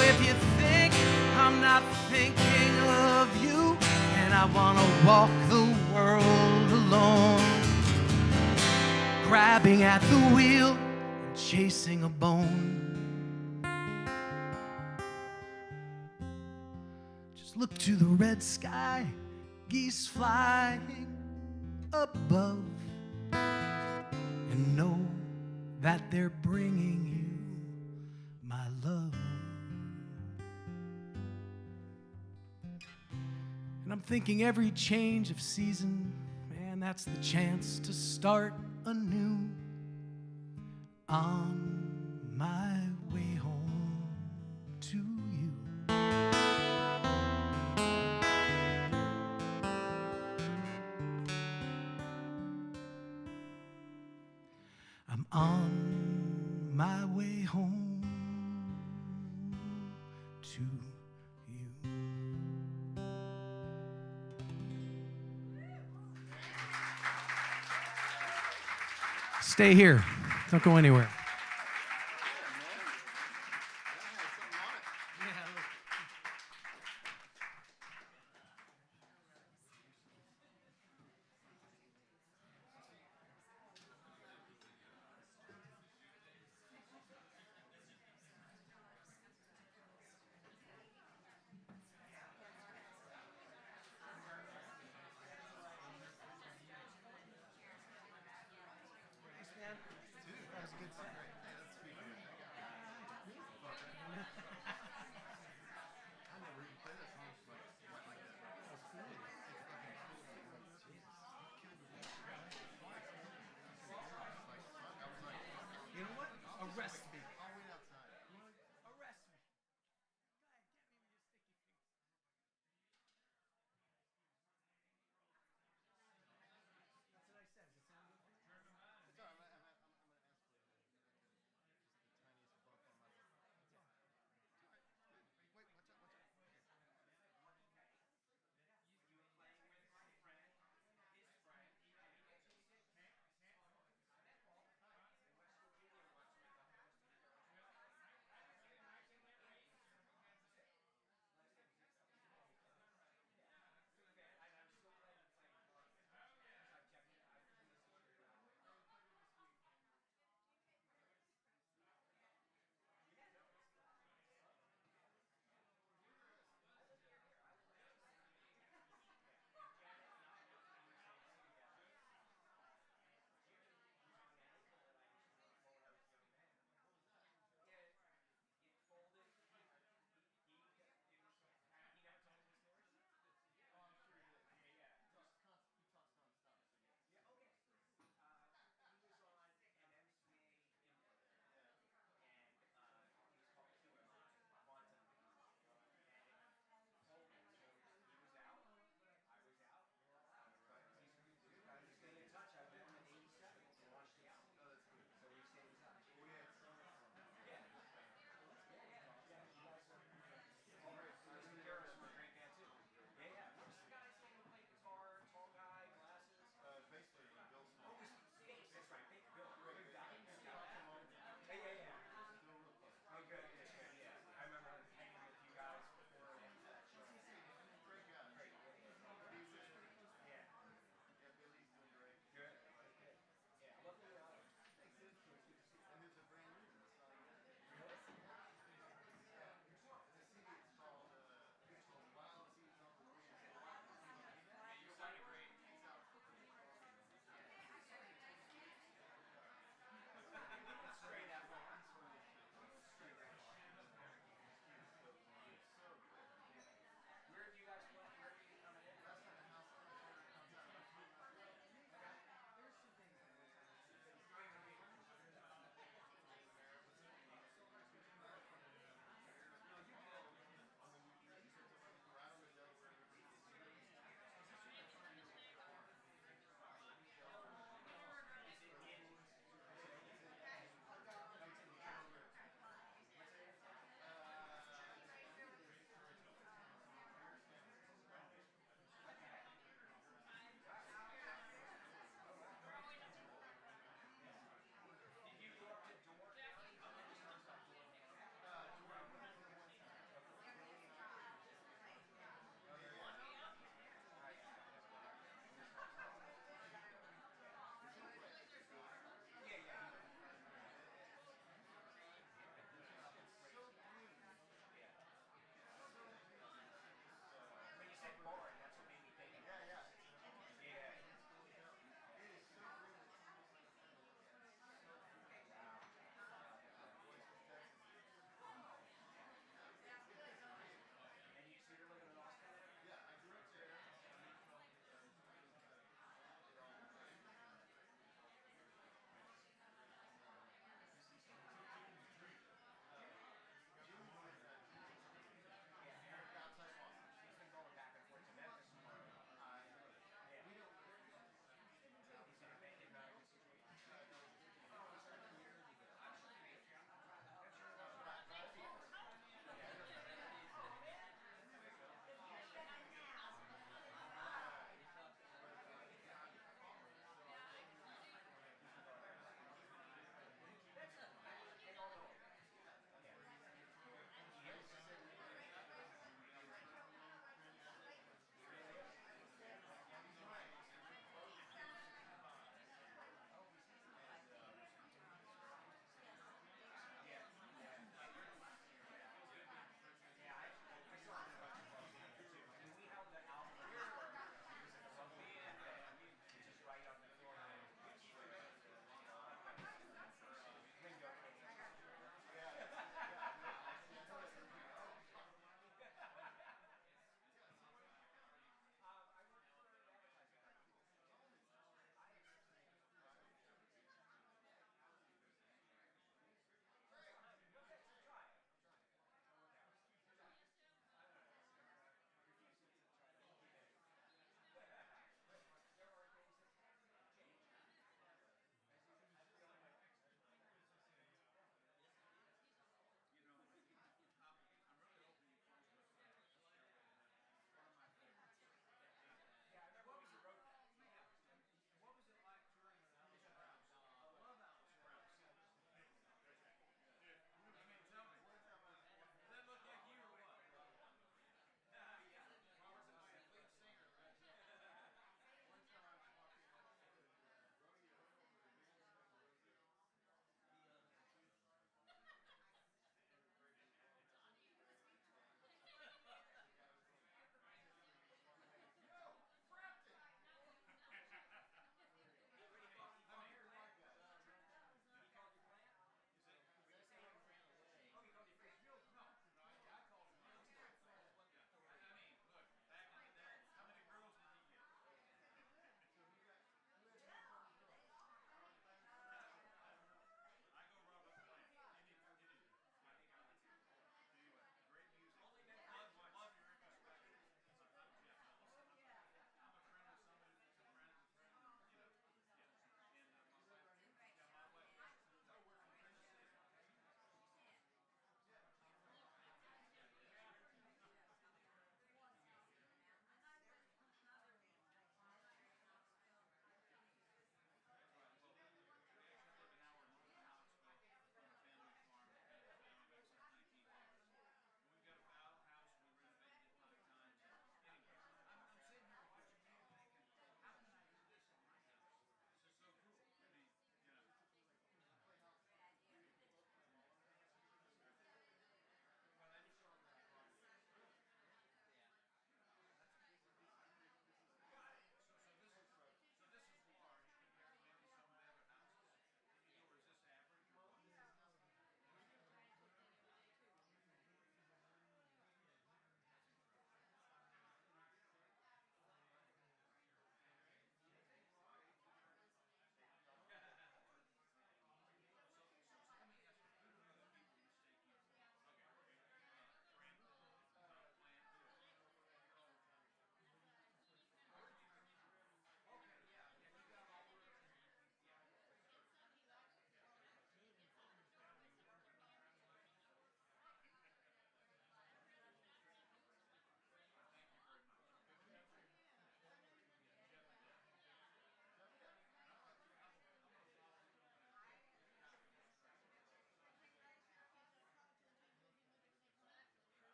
if you think I'm not thinking of you, and I wanna walk the world alone, grabbing at the wheel, chasing a bone. Just look to the red sky, geese flying above, and know that they're bringing you my love. And I'm thinking every change of season, man, that's the chance to start anew. On my way home to you. I'm on my way home to you. Stay here. Don't go anywhere.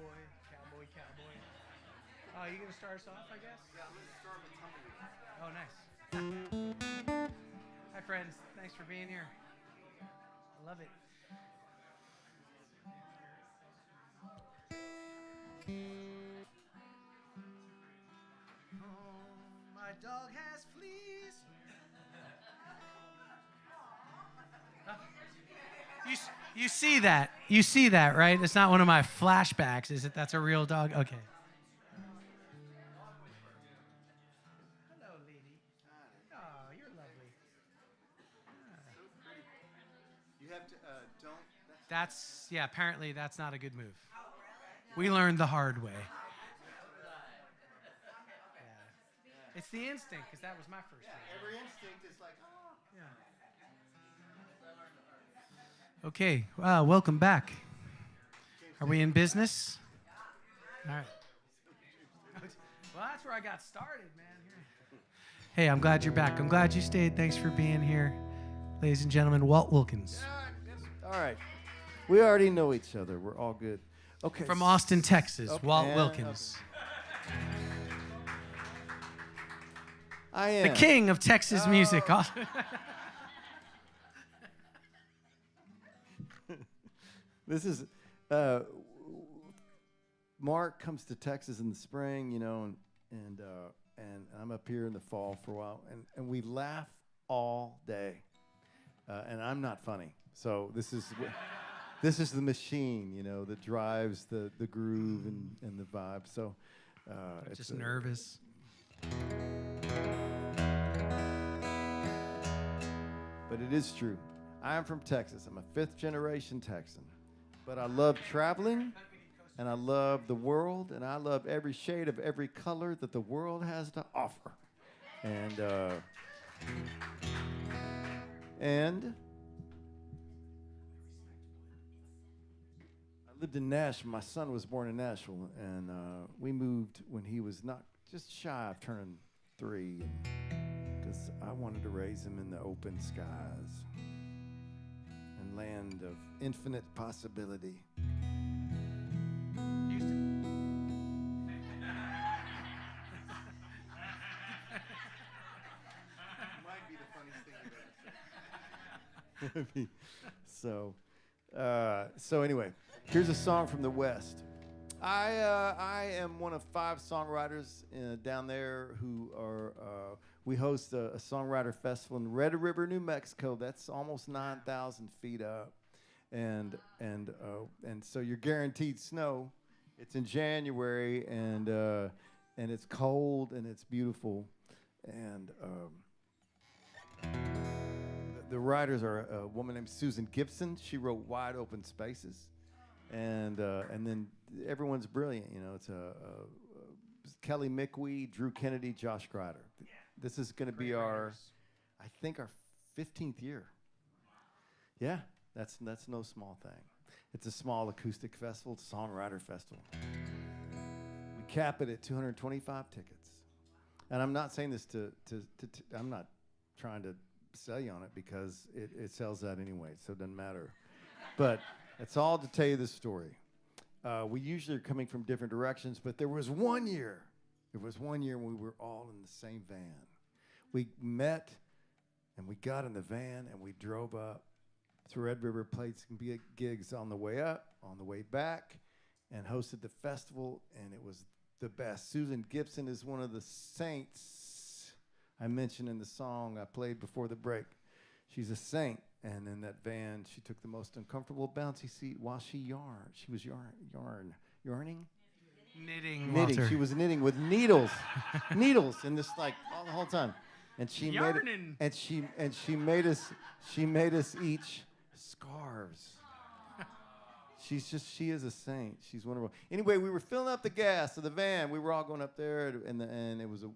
cowboy, cowboy, cowboy. Oh, you gonna start us off, I guess? Yeah, let's start with Oh, nice. Hi, friends. Thanks for being here. I love it. Oh, my dog has fleas. You see that? You see that, right? It's not one of my flashbacks, is it? That's a real dog? Okay. Hello, lady. Oh, you're lovely. You have to, don't. That's, yeah, apparently that's not a good move. We learned the hard way. Yeah. It's the instinct, because that was my first move. Every instinct is like, oh. Yeah. Okay, welcome back. Are we in business? All right. Well, that's where I got started, man. Hey, I'm glad you're back. I'm glad you stayed. Thanks for being here. Ladies and gentlemen, Walt Wilkins. All right. We already know each other. We're all good. Okay. From Austin, Texas, Okay. Walt Wilkins. I am. The king of Texas music. This is Marc comes to Texas in the spring, you know, and I'm up here in the fall for a while, and we laugh all day, and I'm not funny, so this is the machine, you know, that drives the groove and the vibe. So it's just nervous. But it is true. I am from Texas. I'm a fifth-generation Texan. But I love traveling, and I love the world, and I love every shade of every color that the world has to offer. And I lived in Nashville. My son was born in Nashville, and we moved when he was not just shy of turning 3, because I wanted to raise him in the open skies and land of infinite possibility. Might be the funniest thing you've ever said. So anyway, here's a song from the West. I am one of 5 songwriters down there who are. We host a songwriter festival in Red River, New Mexico. That's almost 9,000 feet up, and so you're guaranteed snow. It's in January, and it's cold and it's beautiful, and the writers are a woman named Susan Gibson. She wrote Wide Open Spaces, and then everyone's brilliant. You know, it's Kelly McWee, Drew Kennedy, Josh Grider. This is going to be our 15th year. Yeah, that's no small thing. It's a small acoustic festival. It's a songwriter festival. We cap it at 225 tickets. And I'm not saying this I'm not trying to sell you on it, because it sells that anyway, so it doesn't matter. But it's all to tell you this story. We usually are coming from different directions, but there was one year when we were all in the same van. We met, and we got in the van, and we drove up to Red River, played some gigs on the way up, on the way back, and hosted the festival, and it was the best. Susan Gibson is one of the saints I mentioned in the song I played before the break. She's a saint, and in that van, she took the most uncomfortable bouncy seat while she yarned. She was yarning? Knitting. Walter. She was knitting with needles, and this like all the whole time. And she Yarning. made us each scarves. She is a saint. She's wonderful. Anyway, we were filling up the gas of the van. We were all going up there, and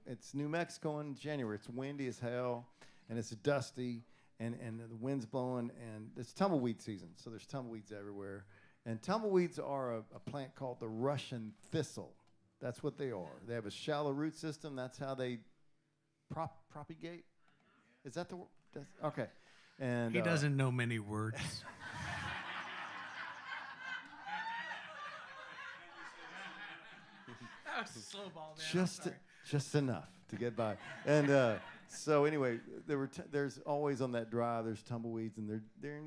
it's New Mexico in January. It's windy as hell, and it's dusty, and the wind's blowing, and it's tumbleweed season. So there's tumbleweeds everywhere. And tumbleweeds are a plant called the Russian thistle. That's what they are. They have a shallow root system. That's how they propagate. Is that the word? Okay. And he doesn't know many words. slow ball, man. Just enough to get by. And so anyway, there's always on that drive, there's tumbleweeds, and they're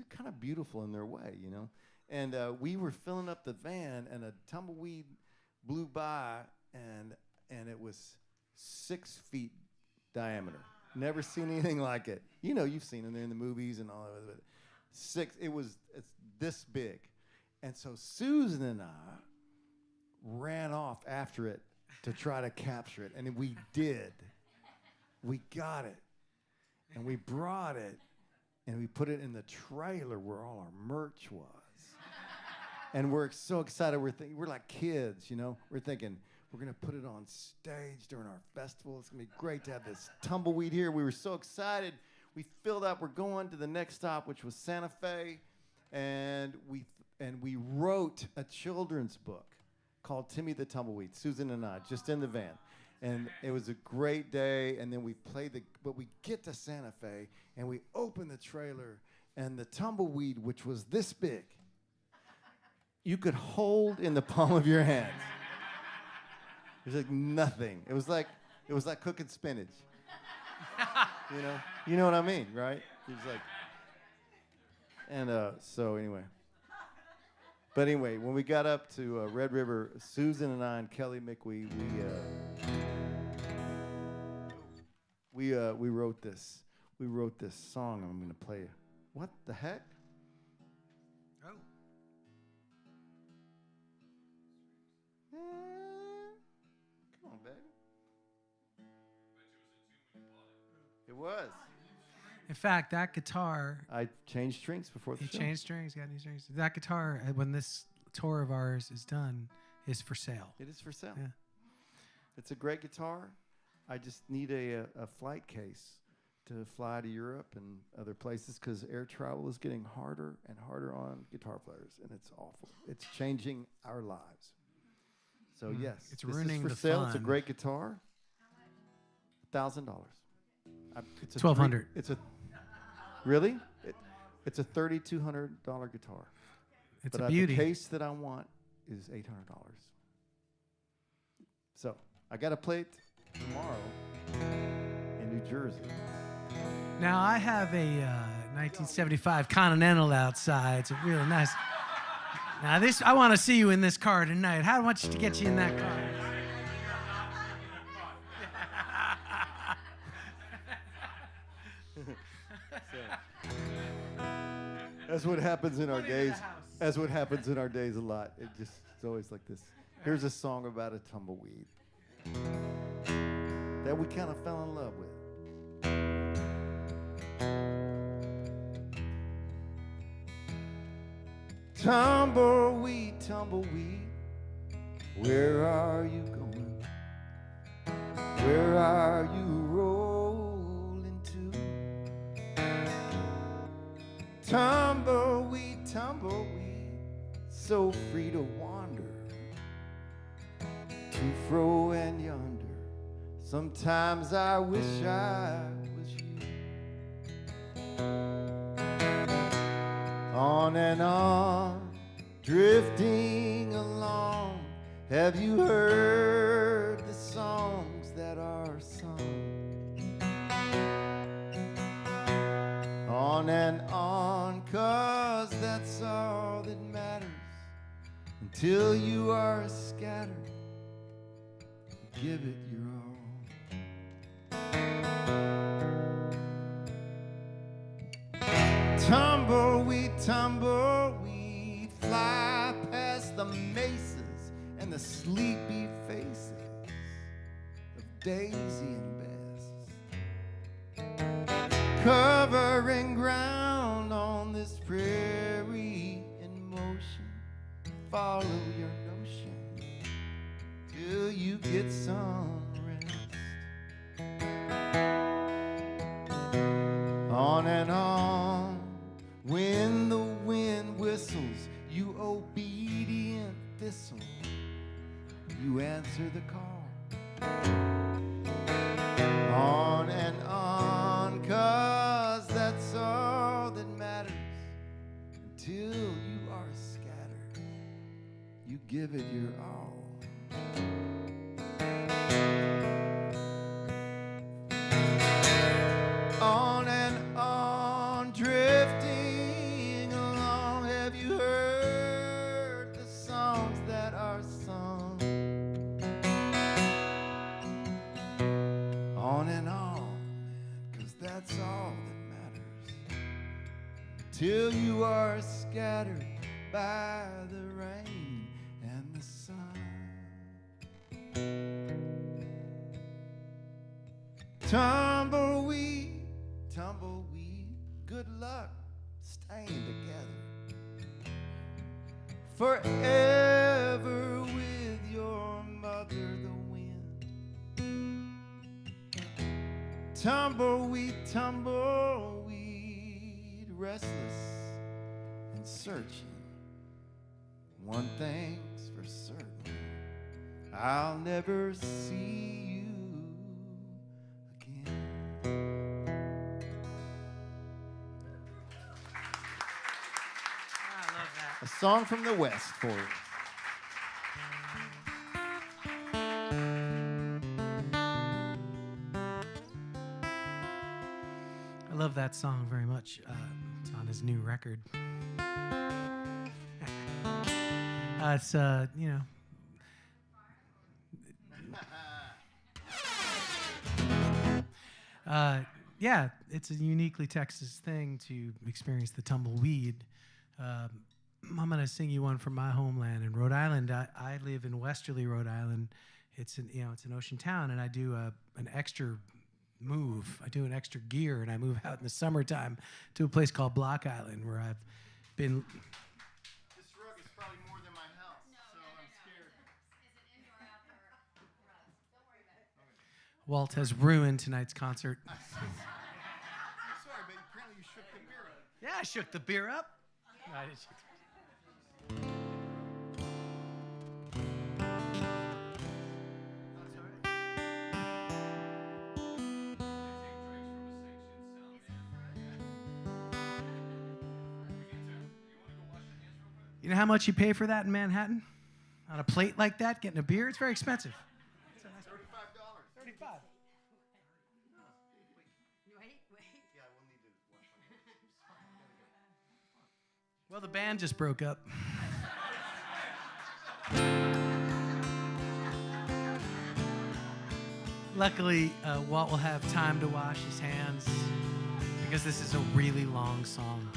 kind of beautiful in their way, you know. And we were filling up the van, and a tumbleweed blew by, and it was 6 feet diameter. Never seen anything like it. You know, you've seen them. They're in the movies and all of it. It's this big. And so Susan and I ran off after it to try to capture it. And we did. We got it. And we brought it. And we put it in the trailer where all our merch was. And we're so excited. We're like kids, you know. We're thinking, we're going to put it on stage during our festival. It's going to be great to have this tumbleweed here. We were so excited. We filled up. We're going to the next stop, which was Santa Fe. And we wrote a children's book called Timmy the Tumbleweed, Susan and I, just in the van. And it was a great day. And then we but we get to Santa Fe, and we open the trailer, and the tumbleweed, which was this big, you could hold in the palm of your hands. It was like nothing. It was like cooking spinach. You know what I mean, right? It was like, and so anyway. But anyway, when we got up to Red River, Susan and I and Kelly McWee, we wrote this. We wrote this song. I'm gonna play it. What the heck? Oh. Come on, baby. It was. In fact, that guitar. I changed strings before the show. You changed strings, got new strings. That guitar, when this tour of ours is done, is for sale. It is for sale. Yeah. It's a great guitar. I just need a flight case to fly to Europe and other places because air travel is getting harder and harder on guitar players, and it's awful. It's changing our lives. So yes, it's this ruining is for the sale. fun. It's a great guitar. $1,000. It's $1,200. Really? It's a $3,200 guitar. It's but a beauty. The case that I want is $800. So I got to play it tomorrow in New Jersey. Now I have a 1975 Continental outside. It's a really nice. Now this, I want to see you in this car tonight. How much to get you in that car? That's what happens in our days. That's what happens in our days a lot. It's always like this. Here's a song about a tumbleweed that we kind of fell in love with. Tumbleweed, tumbleweed, where are you going? Where are you rolling to? Tumbleweed, tumbleweed, so free to wander, to fro and yonder. Sometimes I wish I was you. On and on, drifting along. Have you heard the songs that are sung? On and on, 'cause that's all that matters. Until you are scattered, give it your all. Tumbleweed, tumbleweed, fly past the mesas and the sleepy faces of Daisy and Bess, covering ground on this prairie in motion. Follow your notion till you get some rest. On and on, when the wind whistles, you obedient thistle, you answer the call. On and on, 'cause that's all that matters. Until you are scattered, you give it your all. till you are scattered by the rain and the sun. Tumbleweed, tumbleweed, good luck staying together forever with your mother, the wind. Tumbleweed, tumbleweed, restless and searching. One thing's for certain, I'll never see you again. I love that. A song from the West for you. I love that song very much. It's on his new record. It's you know. Yeah, it's a uniquely Texas thing to experience the tumbleweed. I'm gonna sing you one from my homeland in Rhode Island. I live in Westerly, Rhode Island. It's an ocean town, and I do an extra move. I do an extra gear, and I move out in the summertime to a place called Block Island, where I've been. This rug is probably more than my house, so I'm scared. Is it indoor or outdoor rugs? Don't worry about it. Walt has ruined tonight's concert. I'm sorry, but apparently you shook the beer up. Yeah, I shook the beer up. I did shook You know how much you pay for that in Manhattan? On a plate like that, getting a beer? It's very expensive. $35. $35. Wait. Yeah, we'll need to watch my Well, the band just broke up. Luckily, Walt will have time to wash his hands because this is a really long song.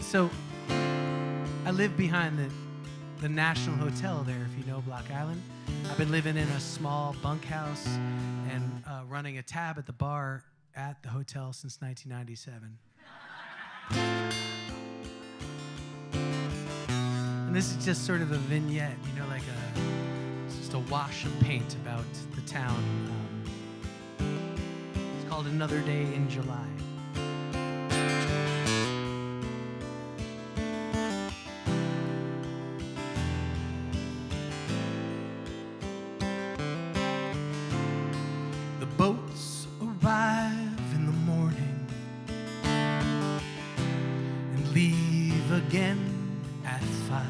So I live behind the National Hotel there, if you know Block Island. I've been living in a small bunkhouse and running a tab at the bar at the hotel since 1997. And this is just sort of a vignette, like just a wash of paint about the town. It's called Another Day in July. Boats arrive in the morning and leave again at 5.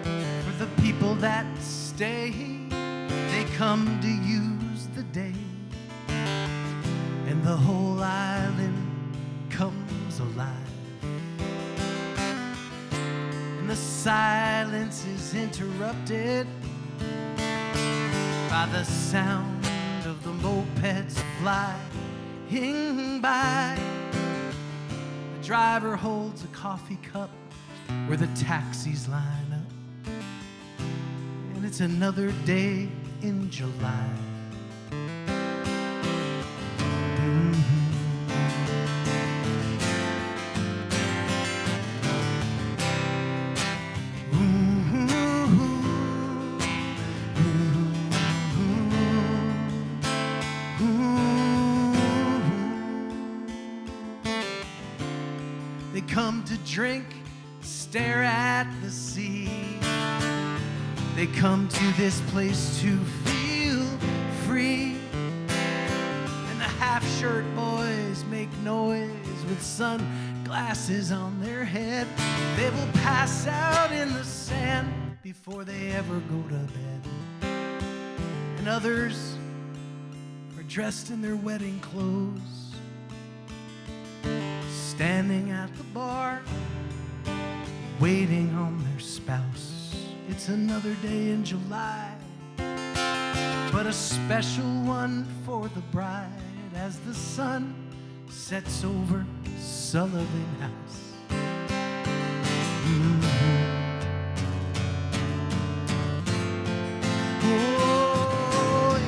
For the people that stay, they come to use the day, and the whole island comes alive. And the silence is interrupted by the sound of the mopeds flying by. The driver holds a coffee cup where the taxis line up, and it's another day in July. They come to drink, stare at the sea. They come to this place to feel free. And the half-shirt boys make noise with sunglasses on their head. They will pass out in the sand before they ever go to bed. And others are dressed in their wedding clothes, standing at the bar, waiting on their spouse. It's another day in July, but a special one for the bride as the sun sets over Sullivan House. Oh, yeah.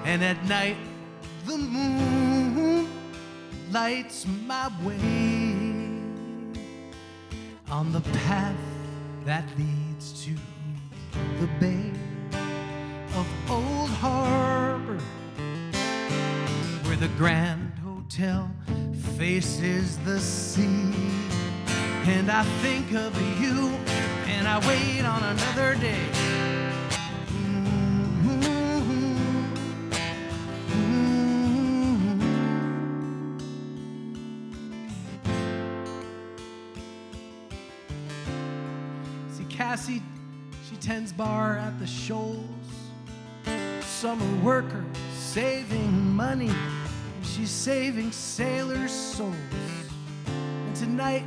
And at night, the moon lights my way on the path that leads to the bay of Old Harbor, where the Grand Hotel faces the sea. And I think of you, and I wait on another day. Cassie, she tends bar at the Shoals. Summer worker, saving money, and she's saving sailors' souls. And tonight,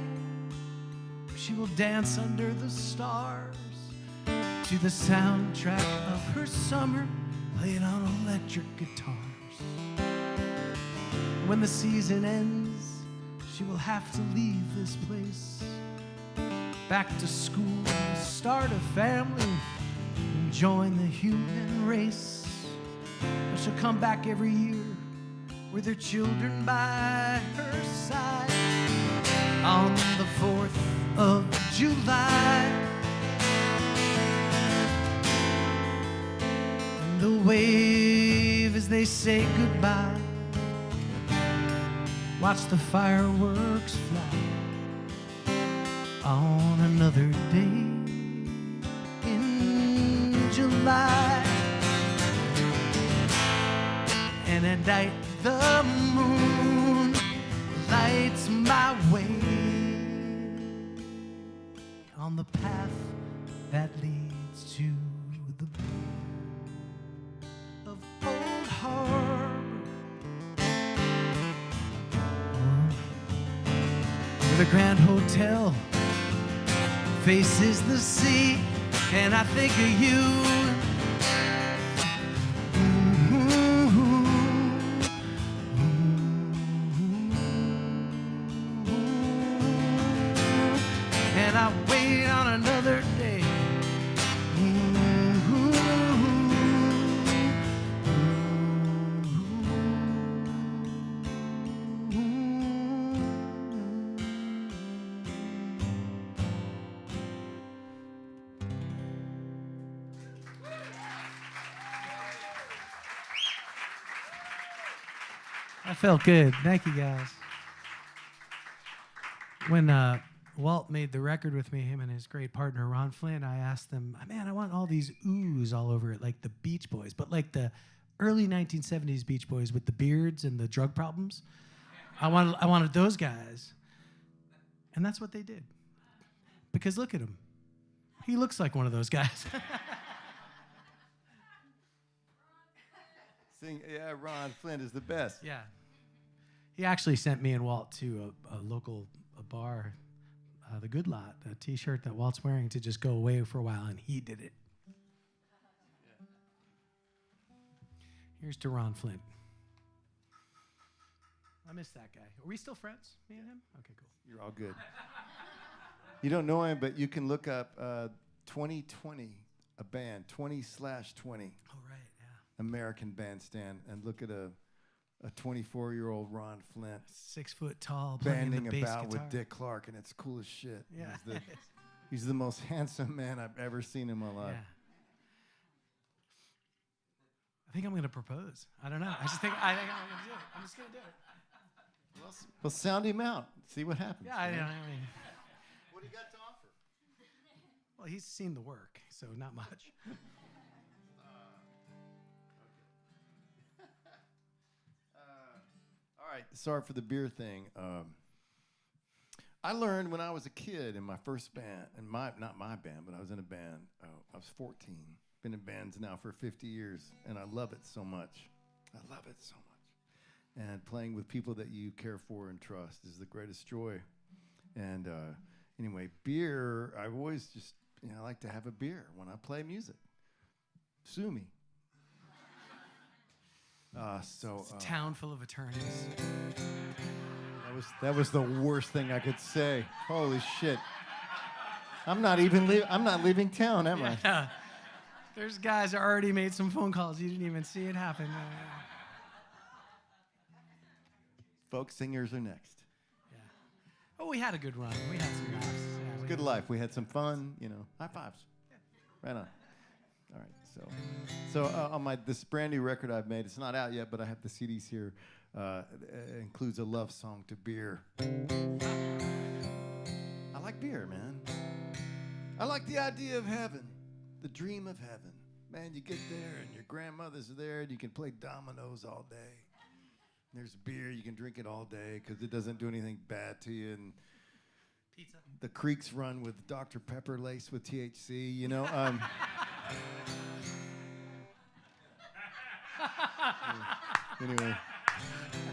she will dance under the stars to the soundtrack of her summer, played on electric guitars. When the season ends, she will have to leave this place, back to school, start a family, and join the human race. But she'll come back every year with her children by her side on the 4th of July. And the wave as they say goodbye. Watch the fireworks fly on another day in July. And at night the moon lights my way on the path that leads to the bay of Old Harbor, where the Grand Hotel faces the sea. And I think of you, and I wait on another day. That felt good. Thank you, guys. When Walt made the record with me, him and his great partner, Ron Flynn, I asked them, man, I want all these oohs all over it, like the Beach Boys, but like the early 1970s Beach Boys with the beards and the drug problems. I wanted those guys. And that's what they did. Because look at him. He looks like one of those guys. Yeah, Ron Flynn is the best. Yeah. He actually sent me and Walt to a local bar, the Good Lot, a T-shirt that Walt's wearing, to just go away for a while, and he did it. Yeah. Here's to Ron Flynn. I miss that guy. Are we still friends, me and him? Okay, cool. You're all good. You don't know him, but you can look up 2020, a band, 20/20. Oh, right, yeah. American Bandstand, and look at a 24-year-old Ron Flint 6 foot tall, playing banding the bass about guitar with Dick Clark, and it's cool as shit. Yeah, he's the most handsome man I've ever seen in my life. Yeah. I think I'm gonna propose. I don't know. I think I'm gonna do it. I'm just gonna do it. Well, sound him out. See what happens. Yeah, I mean, what do you got to offer? well, he's seen the work, so not much. All right, sorry for the beer thing. I learned when I was a kid in my first band, and not my band, but I was in a band. I was 14. Been in bands now for 50 years, and I love it so much. I love it so much. And playing with people that you care for and trust is the greatest joy. And anyway, beer, I've always just, I like to have a beer when I play music. Sue me. It's a town full of attorneys. That was the worst thing I could say. Holy shit. I'm not leaving town, am I? Yeah. There's guys that already made some phone calls. You didn't even see it happen. Folk singers are next. Yeah. Oh, we had a good run. We had some laughs. Yeah, good life. We had some fun, high fives. Yeah. Right on. All right, so on this brand new record I've made, it's not out yet, but I have the CDs here. It includes a love song to beer. I like beer, man. I like the idea of heaven, the dream of heaven. Man, you get there and your grandmother's there and you can play dominoes all day. There's beer, you can drink it all day because it doesn't do anything bad to you. And pizza. The creeks run with Dr. Pepper laced with THC,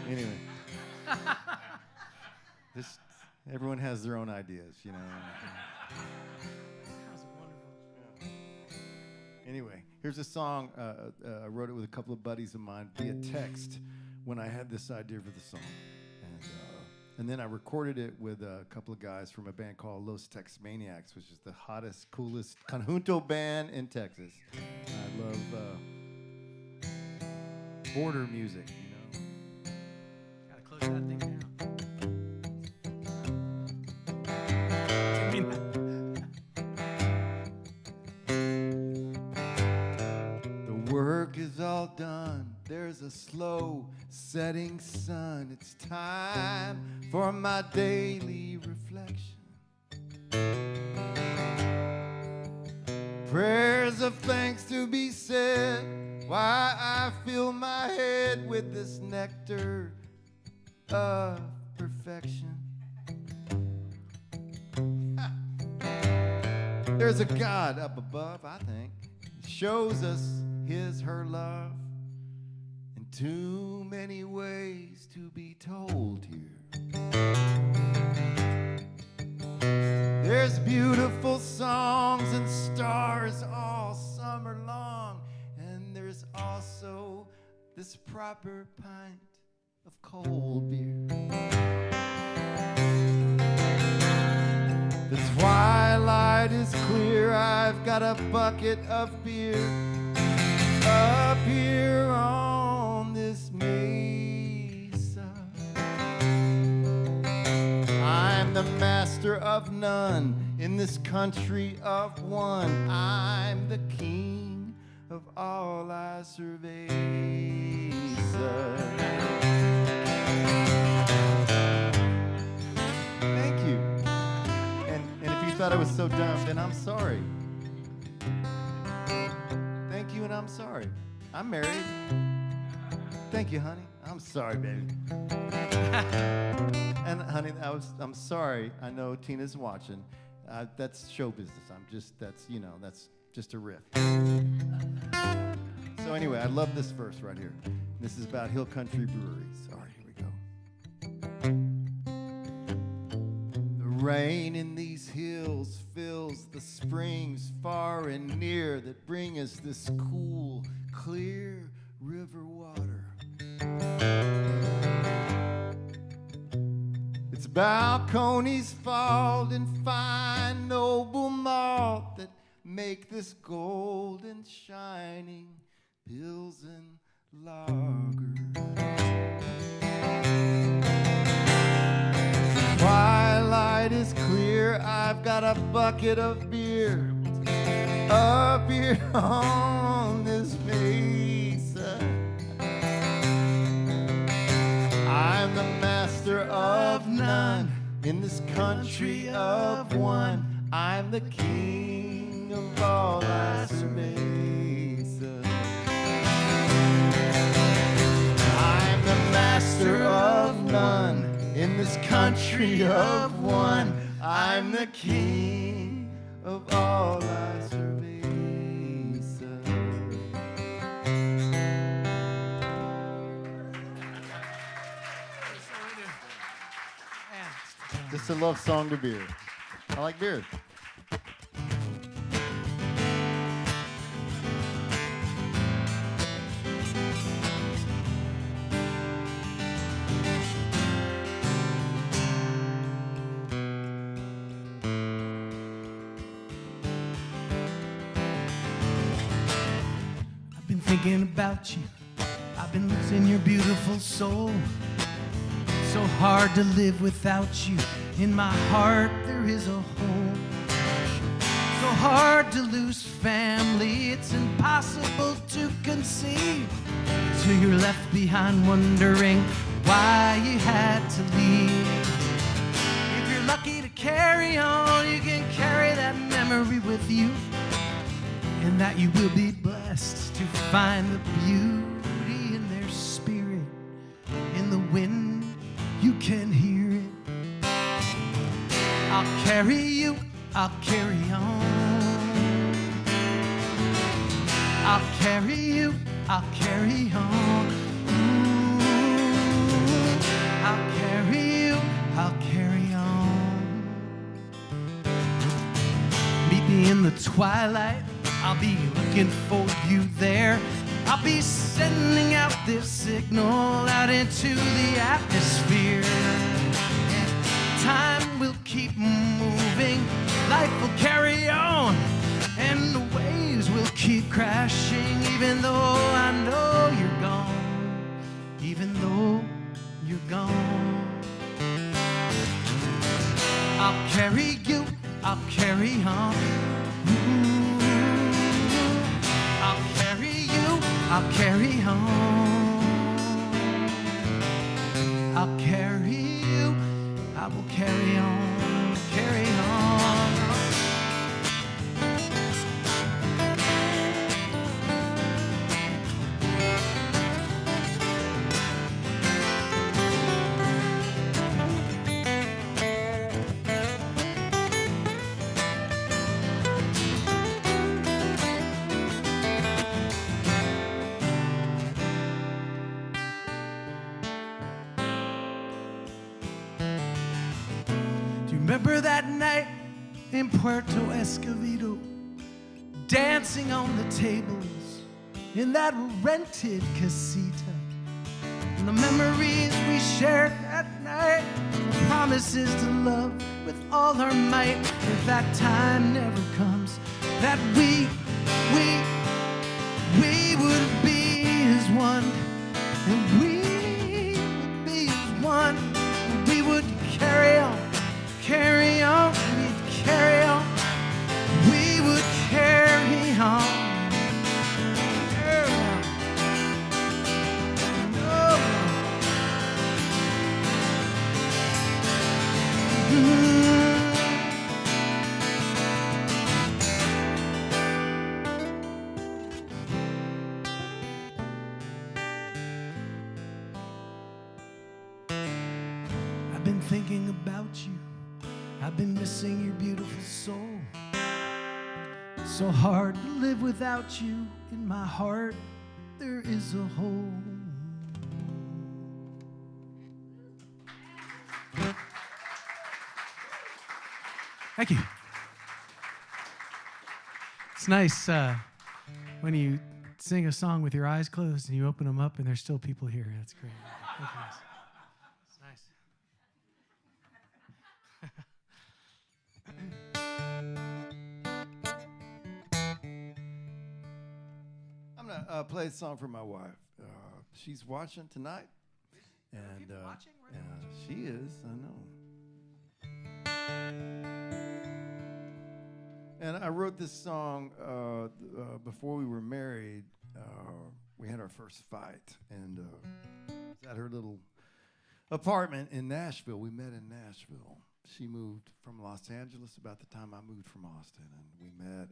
Anyway. Everyone has their own ideas, That was wonderful. Anyway, here's a song. I wrote it with a couple of buddies of mine via text when I had this idea for the song. And then I recorded it with a couple of guys from a band called Los Tex Maniacs, which is the hottest, coolest conjunto band in Texas. I love border music, Gotta close that thing down. The work is all done. There's a slow setting sun. It's time for my daily reflection. Prayers of thanks to be said. Why I fill my head with this nectar of perfection. There's a God up above, I think. He shows us her love in too many ways to be told here. There's beautiful songs and stars all summer long, and there's also this proper pint of cold beer. The twilight is clear, I've got a bucket of beer up here on this mesa. I'm the master of none in this country of one. I'm the king of all I survey. Thank you. And if you thought I was so dumb, then I'm sorry. Thank you, and I'm sorry. I'm married. Thank you, honey. I'm sorry, baby. And honey, I'm sorry. I know Tina's watching. That's show business. That's just a riff. So anyway, I love this verse right here. This is about Hill Country Breweries. All right, here we go. The rain in these hills fills the springs far and near that bring us this cool, clear river water. It's Balcones fault and fine noble malt that make this golden shining Pilsen lager. Twilight is clear, I've got a bucket of beer up here on this mesa. I'm the master of none in this country of one. I'm the king of all I survey. I'm the master of none in in this country of one. I'm the king of all I survey. Just a love song to beer. I like beer. I've been thinking about you. I've been losing your beautiful soul. So hard to live without you. In my heart there is a hole. So hard to lose family, it's impossible to conceive. Till you're left behind wondering why you had to leave. If you're lucky to carry on, you can carry that memory with you. And that you will be blessed to find the beauty in their spirit. In the wind, you can hear it. I'll carry you, I'll carry on. I'll carry you, I'll carry on. Ooh, I'll carry you, I'll carry on. Meet me in the twilight, I'll be looking for you there. I'll be sending out this signal out into the atmosphere. Time will keep moving, life will carry on, and the waves will keep crashing, even though I know you're gone, even though you're gone. I'll carry you, I'll carry on. Ooh, I'll carry you, I'll carry on. I'll carry you, I will carry on, carry on. Remember that night in Puerto Escondido, dancing on the tables in that rented casita, and the memories we shared that night, the promises to love with all our might. If that time never comes, that we would be as one, and we would be as one, and we would carry on. Carry on, we'd carry on, we would carry on. No. I've been thinking about you. I've been missing your beautiful soul. So hard to live without you. In my heart, there is a hole. Thank you. It's nice when you sing a song with your eyes closed and you open them up and there's still people here. That's great. Thank you guys. It's nice. I'm gonna play a song for my wife. She's watching tonight, and she is. I know. And I wrote this song before we were married. We had our first fight, and it was at her little apartment in Nashville. We met in Nashville. She moved from Los Angeles about the time I moved from Austin, and we met.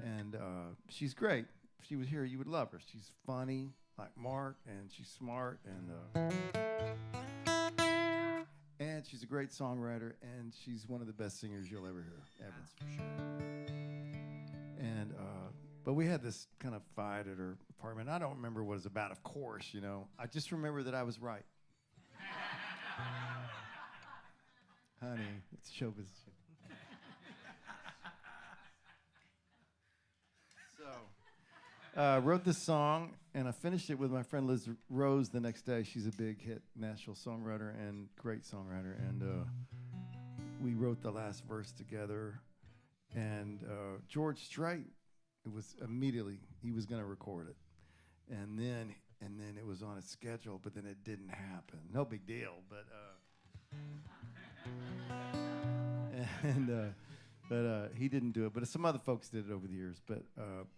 And she's great. If she was here, you would love her. She's funny, like Marc, and she's smart, and she's a great songwriter, and she's one of the best singers you'll ever hear, ever. That's for sure. And but we had this kind of fight at her apartment. I don't remember what it was about, of course, you know. I just remember that I was right. Honey, it's show business. So, wrote this song, and I finished it with my friend Liz Rose the next day. She's a big hit national songwriter and great songwriter, and we wrote the last verse together. And George Strait, it was immediately he was going to record it, and then it was on his schedule, but then it didn't happen. No big deal, but but he didn't do it. But some other folks did it over the years. But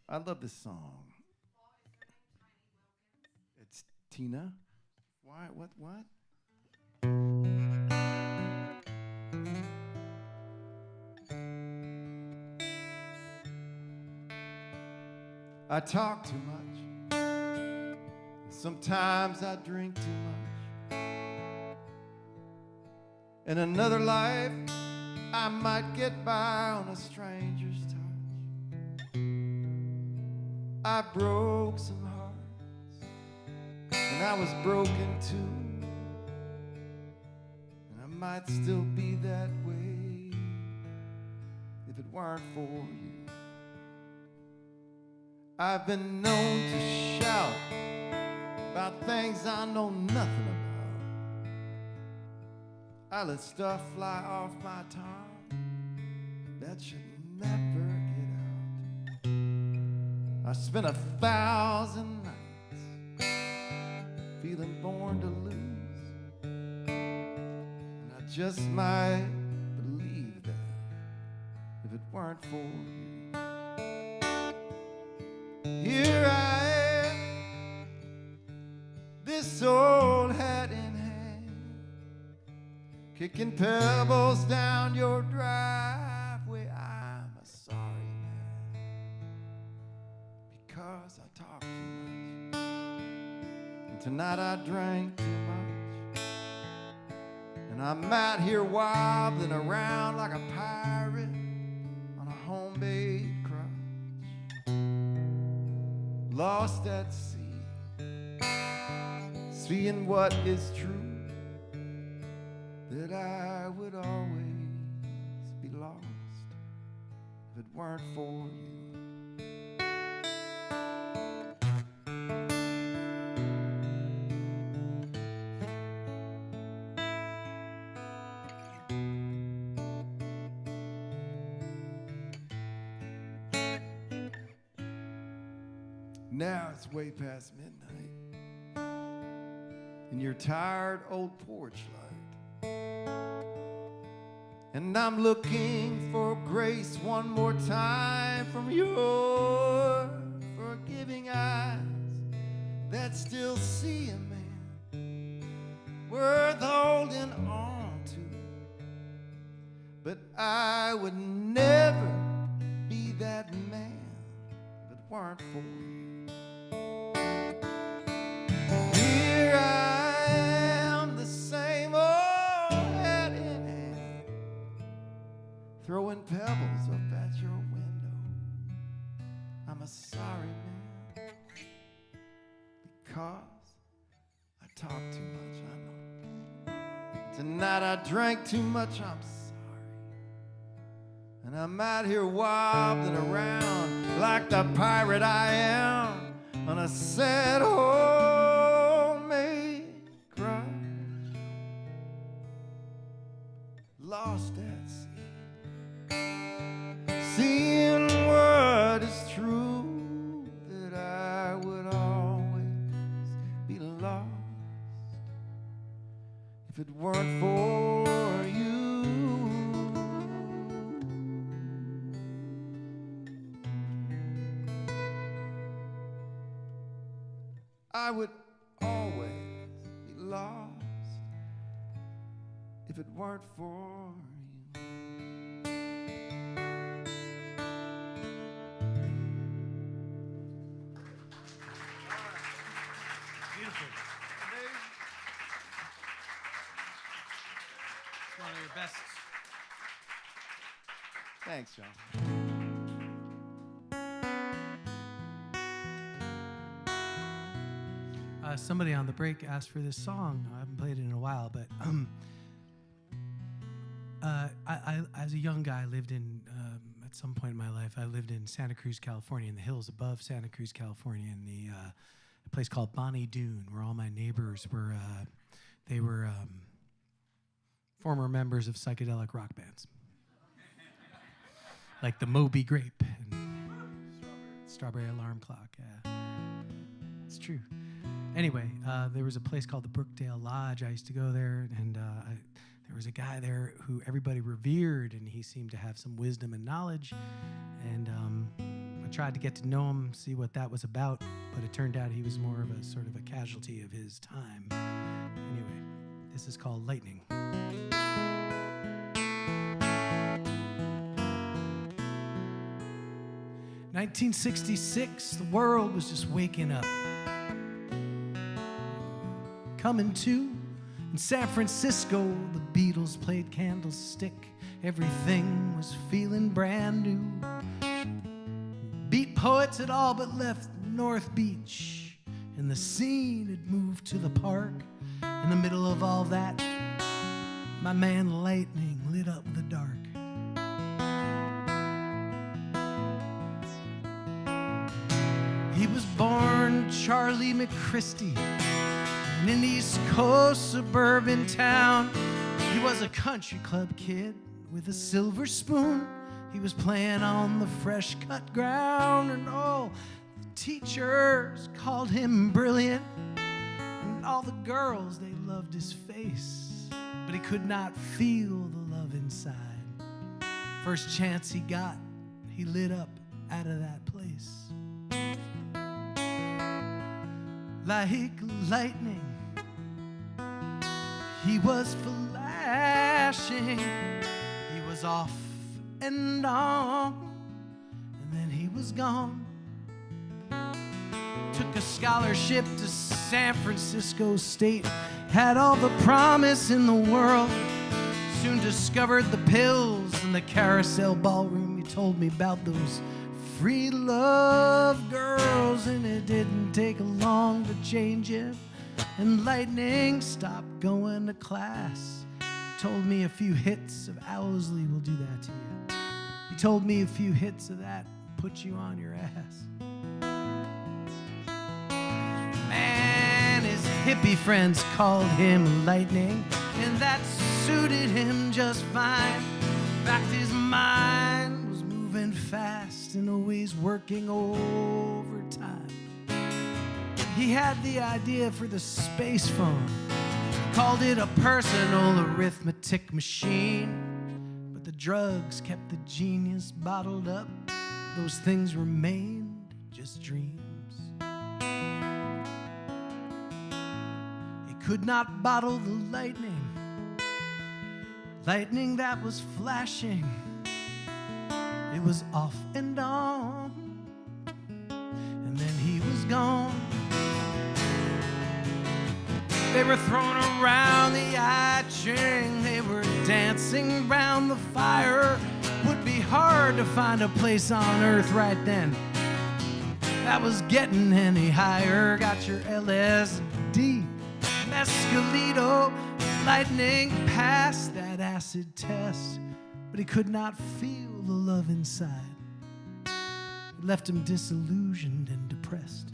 I love this song. It's Tina. Why? What? I talk too much. Sometimes I drink too much. In another life, I might get by on a stranger's touch. I broke some hearts, and I was broken too. And I might still be that way if it weren't for you. I've been known to shout about things I know nothing about. I let stuff fly off my tongue that should never get out. I spent 1,000 nights feeling born to lose, and I just might believe that if it weren't for you. Here I am, this old hat in hand, kicking pebbles down your driveway. I'm a sorry man, because I talk too much, and tonight I drank too much, and I'm out here wobbling around like a pirate on a homemade lost at sea, seeing what is true, that I would always be lost if it weren't for you. Now it's way past midnight in your tired old porch light, and I'm looking for grace one more time from your forgiving eyes that still see a man worth holding on to. But I would never be that man if it weren't for you. Here I am, the same old hat in hand, throwing pebbles up at your window. I'm a sorry man, because I talk too much, I know. Tonight I drank too much, I'm sorry. And I'm out here wobbling around like the pirate I am on a sad homemade crush, lost at sea, seeing what is true, that I would always be lost if it weren't for you. I would always be lost if it weren't for you. beautiful. It's one of your best. Thanks, John. Somebody on the break asked for this song. I haven't played it in a while, but I as a young guy, lived in, at some point in my life, I lived in Santa Cruz, California, in the hills above Santa Cruz, California, in a place called Bonnie Doon, where all my neighbors were, they were former members of psychedelic rock bands. Like the Moby Grape and Strawberry Alarm Clock. Yeah. It's true. Anyway, there was a place called the Brookdale Lodge. I used to go there, and there was a guy there who everybody revered, and he seemed to have some wisdom and knowledge. And I tried to get to know him, see what that was about, but it turned out he was more of a sort of a casualty of his time. Anyway, this is called Lightning. 1966, the world was just waking up. Coming to in San Francisco, the Beatles played Candlestick. Everything was feeling brand new. Beat poets had all but left North Beach, and the scene had moved to the park. In the middle of all that, my man Lightning lit up the dark. He was born Charlie McChristie in an East Coast suburban town. He was a country club kid with a silver spoon. He was playing on the fresh cut ground, and all the teachers called him brilliant, and all the girls, they loved his face, but he could not feel the love inside. First chance he got, he lit up out of that place. Like lightning, he was flashing. He was off and on, and then he was gone. Took a scholarship to San Francisco State, had all the promise in the world. Soon discovered the pills in the carousel ballroom. He told me about those free love girls, and it didn't take long to change him. And Lightning stopped going to class. Told me a few hits of Owsley will do that to you. He told me a few hits of that put you on your ass. Man, his hippie friends called him Lightning, and that suited him just fine. In fact, his mind was moving fast and always working overtime. He had the idea for the space phone, called it a personal arithmetic machine. But the drugs kept the genius bottled up. Those things remained just dreams. He could not bottle the lightning, lightning that was flashing. It was off and on, and then he was gone. They were throwing around the I-ching, they were dancing around the fire. Would be hard to find a place on earth right then that was getting any higher. Got your LSD, Mescalito. Lightning passed that acid test, but he could not feel the love inside. It left him disillusioned and depressed.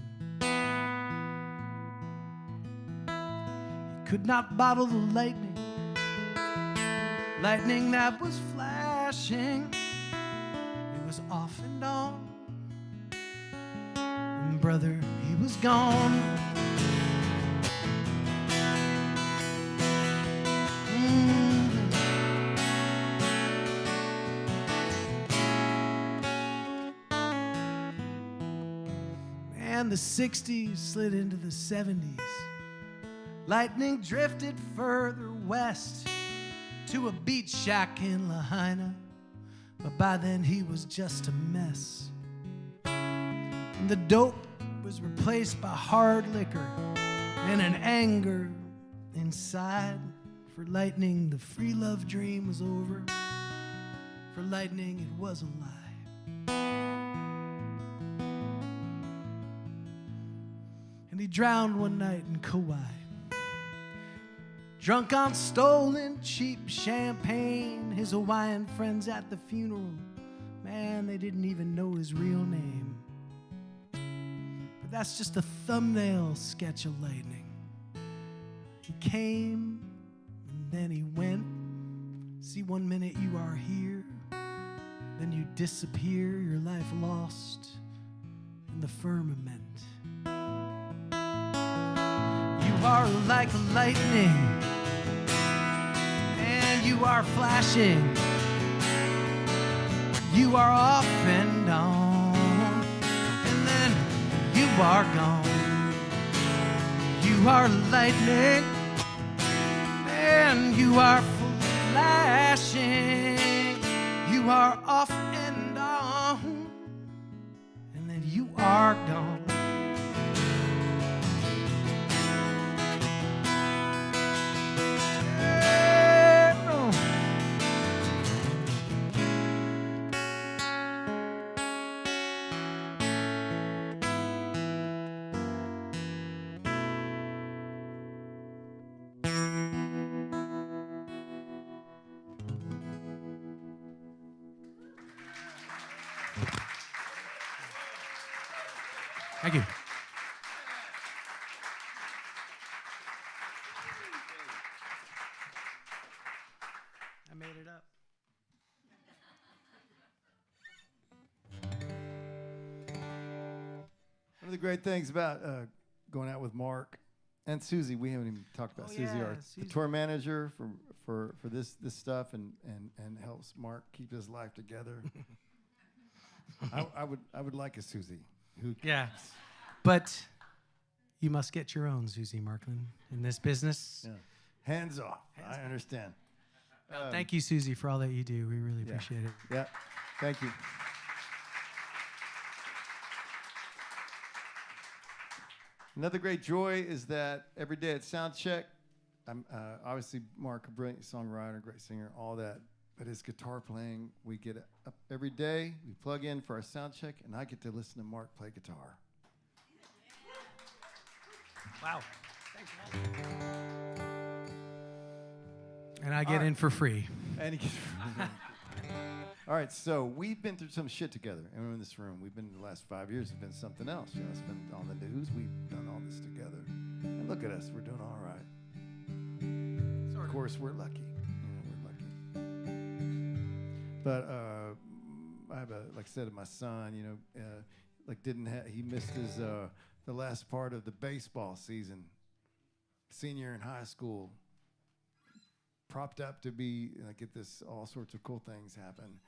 He could not bottle the lightning, lightning that was flashing. It was off and on, and brother, he was gone. And the 60s slid into the 70s. Lightning drifted further west to a beach shack in Lahaina, but by then he was just a mess. And the dope was replaced by hard liquor, and an anger inside. For lightning, the free love dream was over. For lightning, it was a lie. And he drowned one night in Kauai, drunk on stolen cheap champagne. His Hawaiian friends at the funeral, man, they didn't even know his real name. But that's just a thumbnail sketch of lightning. He came and then he went. See, 1 minute you are here, then you disappear, your life lost in the firmament. You are like lightning, and you are flashing. You are off and on, and then you are gone. You are lightning, and you are flashing. You are off and on, and then you are gone. Thank you. I made it up. One of the great things about going out with Marc and Susie, we haven't even talked about Susie, the Susie. tour manager for this stuff, and helps Marc keep his life together. I would like a Susie. Yeah, but you must get your own, Susie Markland, in this business. Yeah. Hands off. I understand. Well, thank you, Susie, for all that you do. We really appreciate it. Yeah, thank you. Another great joy is that every day at sound check, I'm obviously Marc, a brilliant songwriter, great singer, all that. But his guitar playing, we get up every day, we plug in for our sound check, and I get to listen to Marc play guitar. Wow. Thanks, and I get in for free. And he gets All right, so we've been through some shit together, and we're in this room. We've been, the last 5 years, it's been something else. You know, it's been on the news. We've done all this together. And look at us, we're doing all right. Of course, we're lucky. But I have like I said, my son, he missed his the last part of the baseball season. Senior in high school, propped up to be get this all sorts of cool things happen.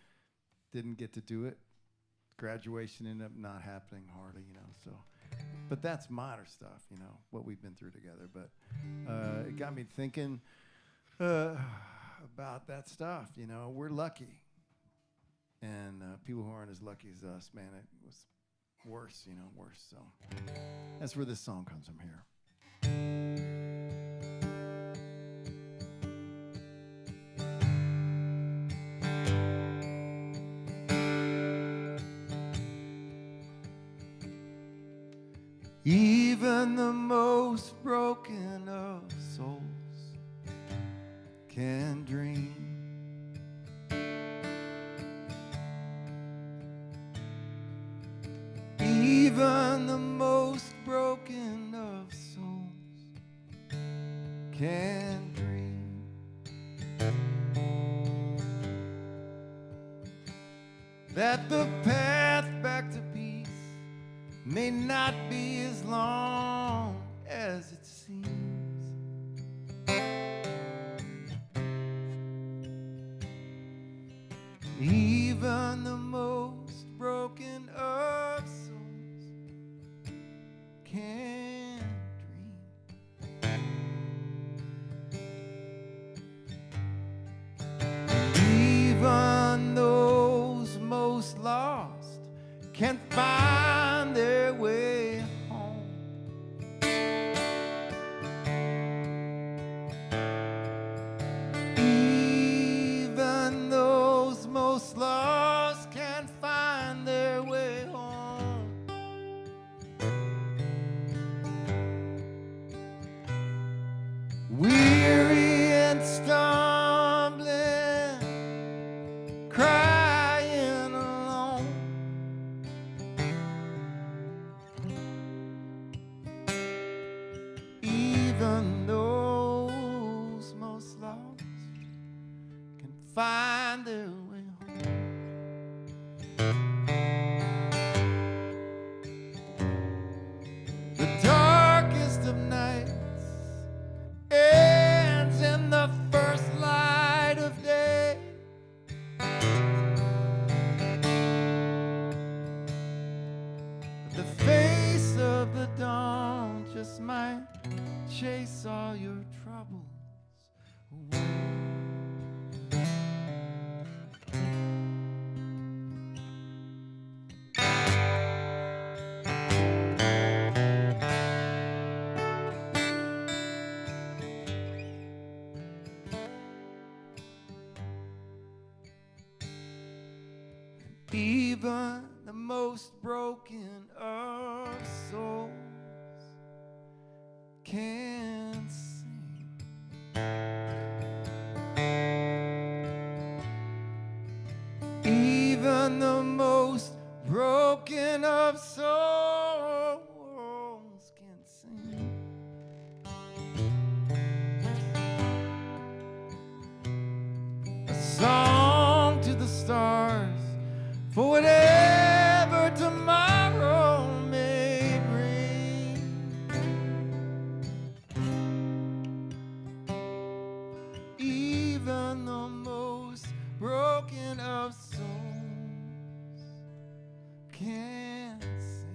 Didn't get to do it. Graduation ended up not happening hardly, So, but that's minor stuff, what we've been through together. But it got me thinking about that stuff. We're lucky. And people who aren't as lucky as us, man, it was worse, worse. So that's where this song comes from here. Even the most broken of souls can dream. Even the most broken of souls can dream. That the path back to peace may not be as long as it seems. Even the most broken of souls can dream. Even those most lost can find their way home. find their way home. The darkest of nights ends in the first light of day. The face of the dawn just might chase all your troubles away. Even the most broken of souls can sing. Even the most broken of souls can sing. A song to the stars for whatever tomorrow may bring. Even the most broken of souls can sing.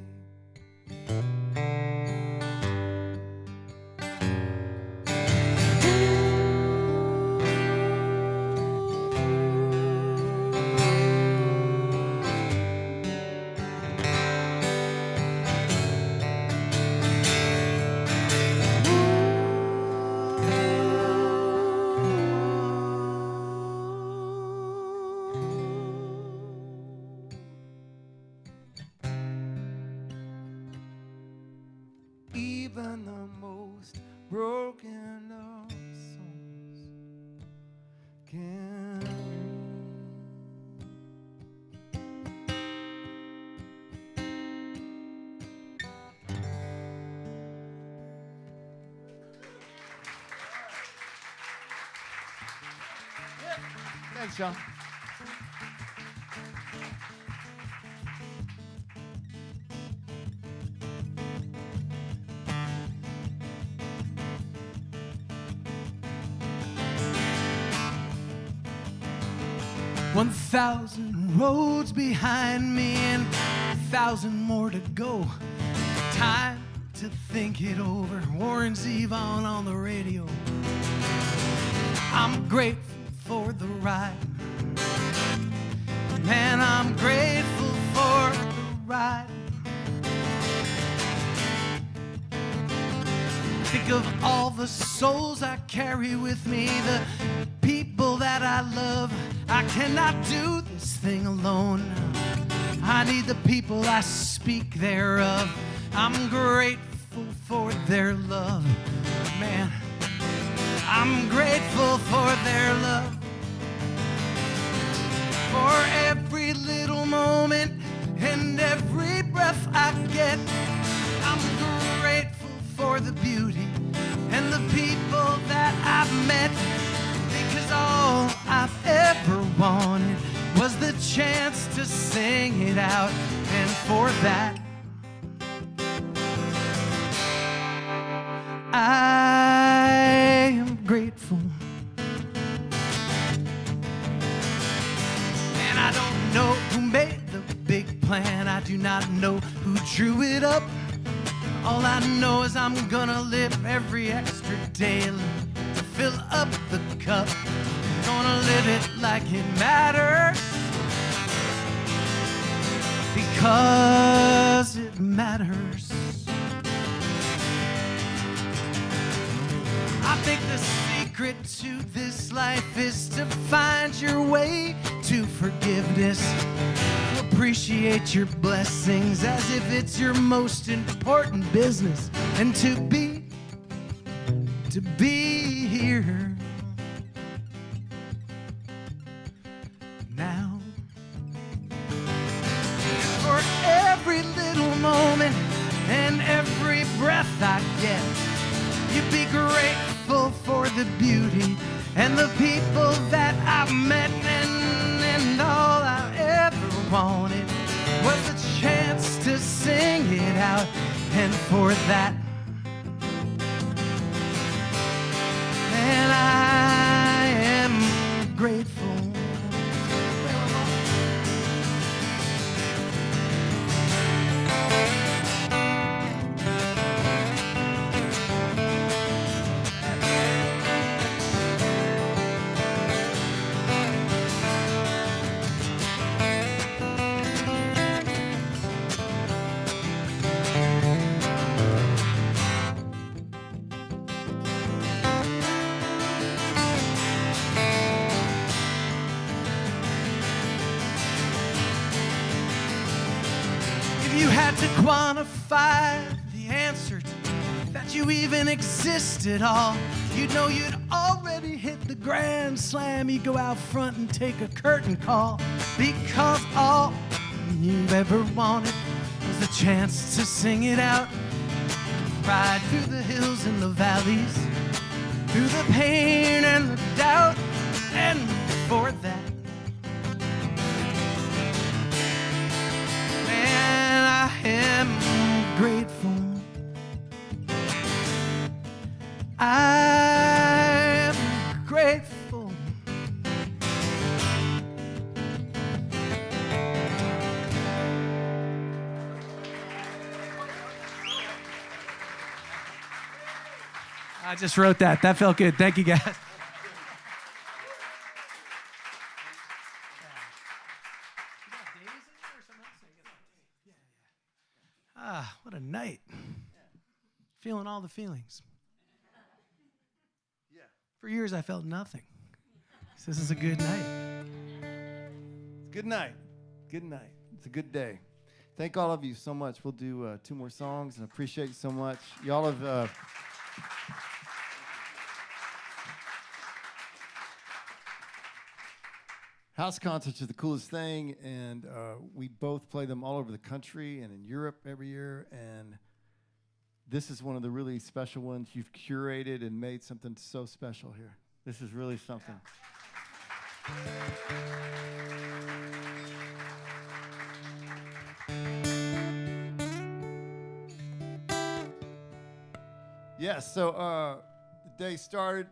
Even the most broken of souls can Thanks, John. 1,000 roads behind me and 1,000 more to go. Time to think it over. Warren Zevon on the radio. I'm grateful for the ride. Man, I'm grateful for the ride. Think of all the souls I carry with me, the people that I love. I cannot do this thing alone. I need the people I speak thereof. I'm grateful for their love. Man, I'm grateful for their love. For every little moment and every breath I get, I'm grateful for the beauty and the people that I've met. Because all I've ever wanted was the chance to sing it out. And for that, I am grateful. And I don't know who made the big plan. I do not know who drew it up. All I know is I'm gonna live every extra day to fill up the cup. Gonna live it like it matters, because it matters. I think the secret to this life is to find your way to forgiveness. To appreciate your blessings as if it's your most important business. And to be here now. For every little moment and every breath I get, you be grateful for the beauty and the people that I've met. that. And I am grateful. To quantify the answer to that you even exist at all, you'd know you'd already hit the grand slam. You go out front and take a curtain call, because all you've ever wanted was a chance to sing it out. Ride through the hills and the valleys, through the pain and the doubt, and for that, I am grateful. I am grateful. I just wrote that. That felt good. Thank you, guys. Ah, what a night. Feeling all the feelings. Yeah. For years, I felt nothing. So this is a good night. It's a good night. Good night. It's a good day. Thank all of you so much. We'll do 2 more songs, and appreciate you so much. Y'all have... House concerts are the coolest thing, and we both play them all over the country and in Europe every year, and this is one of the really special ones. You've curated and made something so special here. This is really something. Yeah, so the day started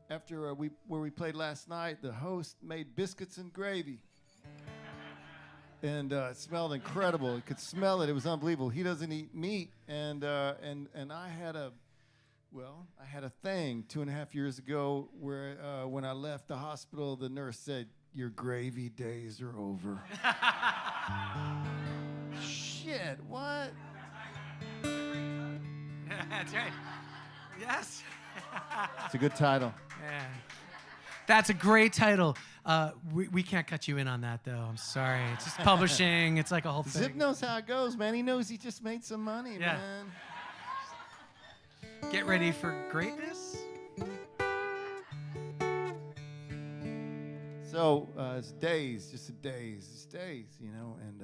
after where we played last night. The host made biscuits and gravy, and it smelled incredible. You could smell it. It was unbelievable. He doesn't eat meat, and I had a thing 2.5 years ago where when I left the hospital, the nurse said, "Your gravy days are over." Shit, what? That's right. Yes. It's a good title. Yeah. That's a great title. We can't cut you in on that, though. I'm sorry. It's just publishing. It's like a whole thing. Zip knows how it goes, man. He knows he just made some money, Yeah. man. Get ready for greatness. So it's days, just a days. It's days, you know, and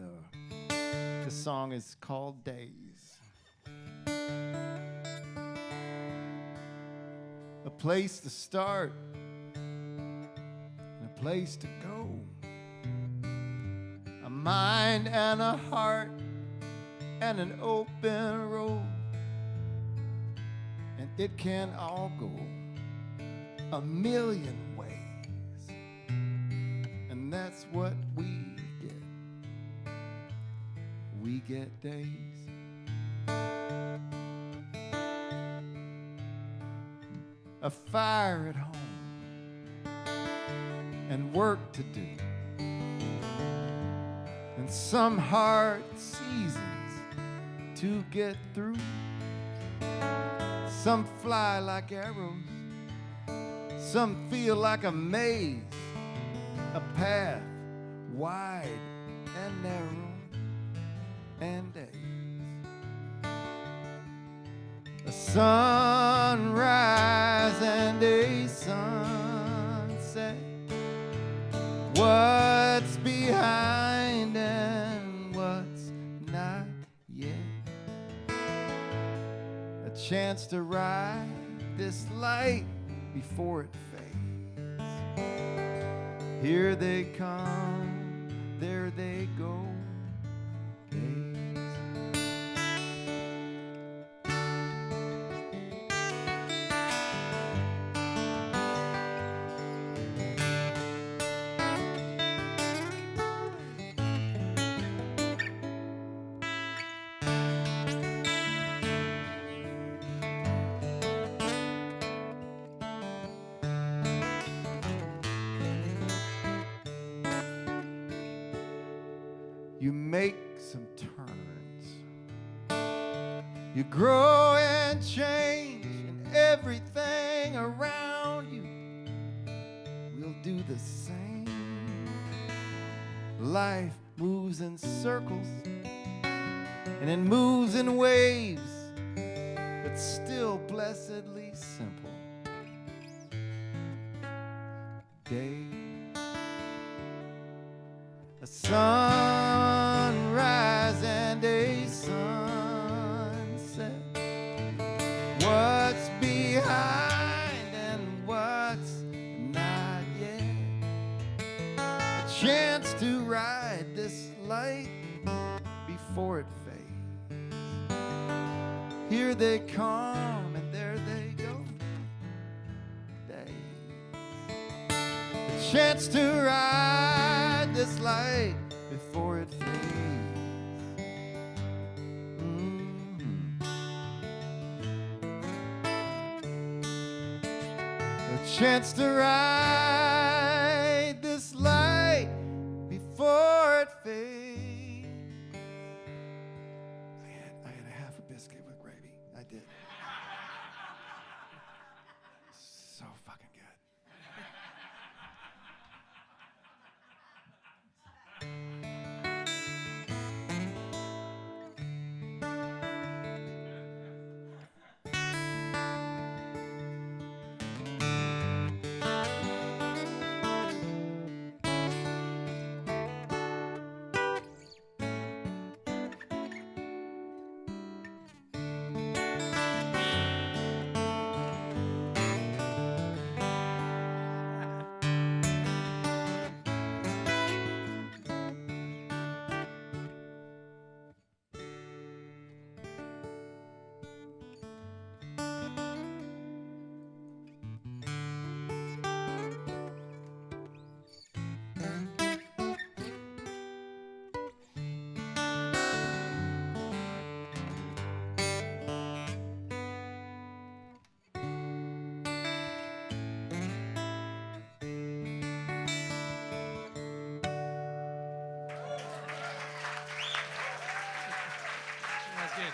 this song is called Days. A place to start, and a place to go. A mind and a heart and an open road. And it can all go a million ways. And that's what we get. We get days. A fire at home and work to do, and some hard seasons to get through. Some fly like arrows, some feel like a maze, a path wide and narrow, and days. A sunrise and a sunset. What's behind and what's not yet? A chance to ride this light before it fades. Here they come, there they go. Days. you make some turns. You grow and change, and everything around you will do the same. Life moves in circles, and it moves in waves, but still blessedly simple. Day, a sunrise and a sunset. What's behind and what's not yet? A chance to ride this light before it fades. Here they come and there they go. Chance to ride this light before it fades. A chance to ride this light before it fades. I had a half a biscuit with gravy. I did. So fucking good. Good.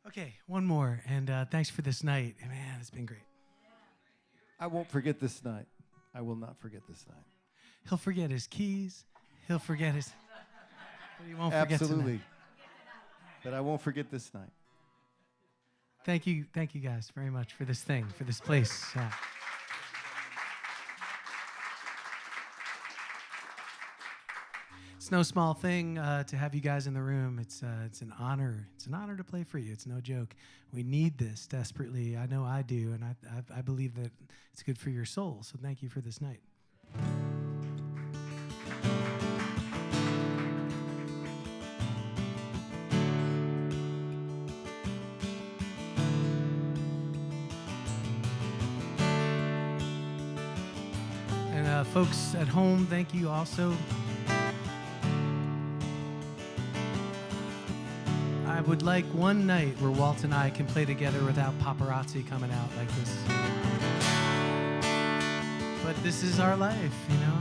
Okay, one more, and thanks for this night. Man, it's been great. I won't forget this night. I will not forget this night. He'll forget his keys. He'll forget his... But he won't forget Absolutely. tonight. But I won't forget this night. Thank you guys very much for this thing, for this place. It's no small thing to have you guys in the room. It's an honor. It's an honor to play for you. It's no joke. We need this desperately. I know I do, and I believe that it's good for your soul. So thank you for this night. Folks at home, thank you also. I would like one night where Walt and I can play together without paparazzi coming out like this. But this is our life, you know?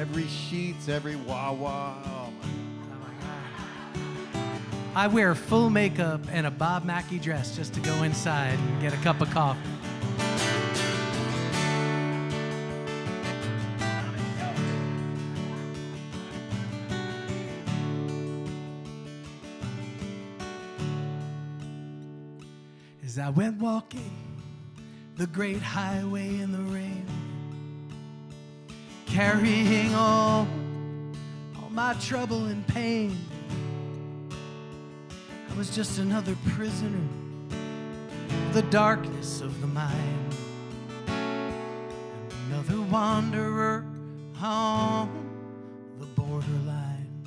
Every sheets, every wah-wah. I wear full makeup and a Bob Mackie dress just to go inside and get a cup of coffee. As I went walking the great highway in the rain, carrying all my trouble and pain, I was just another prisoner, the darkness of the mind, and another wanderer on the borderline.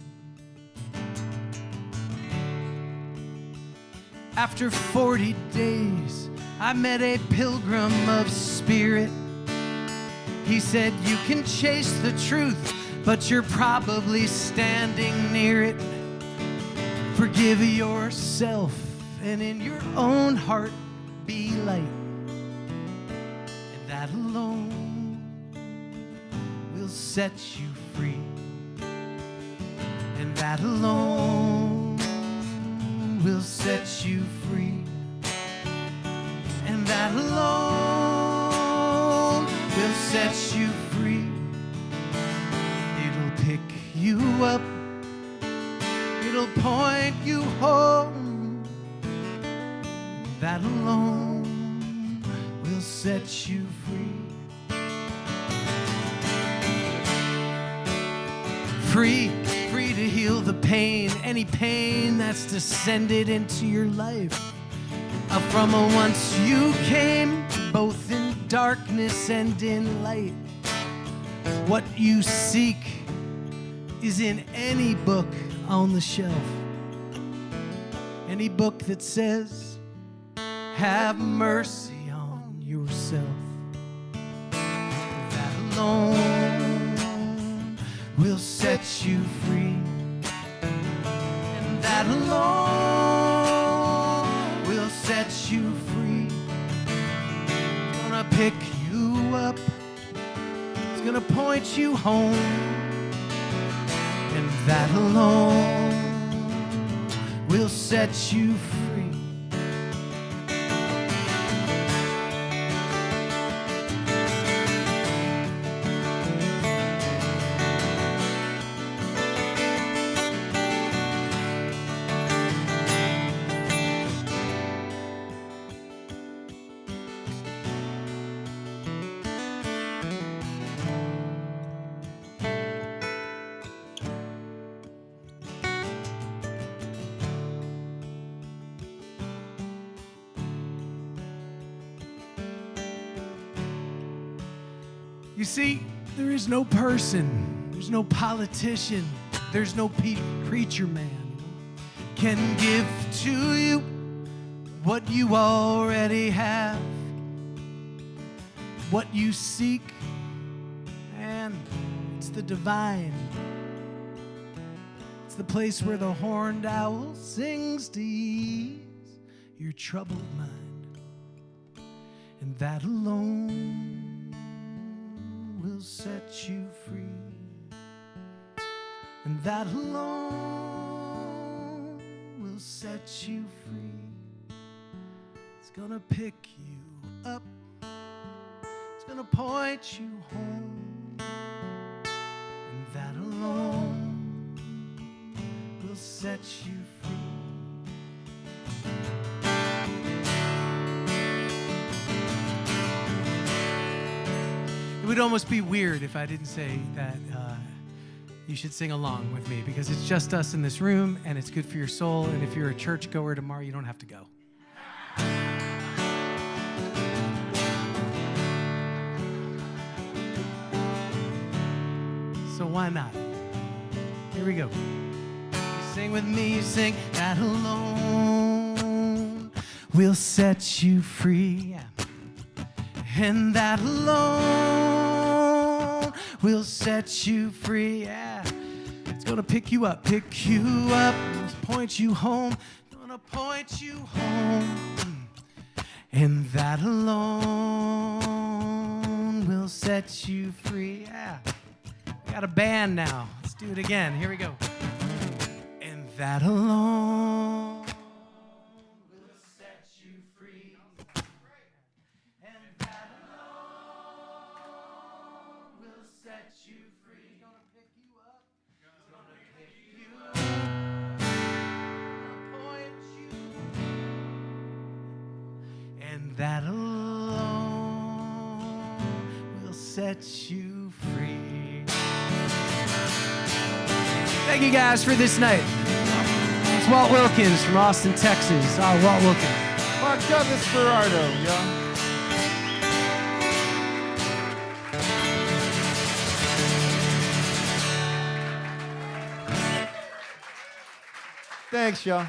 After 40 days, I met a pilgrim of spirit. He said, you can chase the truth, but you're probably standing near it. Forgive yourself, and in your own heart be light. And that alone will set you free. And that alone will set you free. And that alone will set you free. It'll pick you up. It'll point you home. That alone will set you free. Free to heal the pain, any pain that's descended into your life. From a once you came, both in darkness and in light. What you seek is in any book on the shelf. Any book that says, have mercy on yourself. That alone will set you free. And that alone will set you free. It's gonna pick you up. It's gonna point you home. And that alone will set you free. You see, there is no person, there's no politician, there's no preacher man can give to you what you already have. What you seek, and it's the divine. It's the place where the horned owl sings to ease your troubled mind. And that alone will set you free. And that alone will set you free. It's gonna pick you up. It's gonna point you home. And that alone will set you free. It would almost be weird if I didn't say that you should sing along with me, because it's just us in this room and it's good for your soul. And if you're a church goer tomorrow, you don't have to go. So why not? Here we go. Sing with me, sing. That alone will set you free. And that alone will set you free. Yeah. It's gonna pick you up, point you home, gonna point you home. And that alone will set you free. Yeah. We got a band now. Let's do it again. Here we go. And that alone will set you free. And that alone will set you free. It's gonna pick you up. It's gonna pick you up. Gonna point you. And that alone will set you free. Thank you guys for this night. It's Walt Wilkins from Austin, Texas. Walt Wilkins. Marc Berardo, y'all. Thanks, y'all.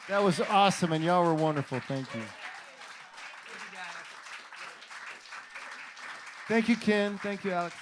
That was awesome, and y'all were wonderful. Thank you. Thank you, Ken. Thank you, Alex.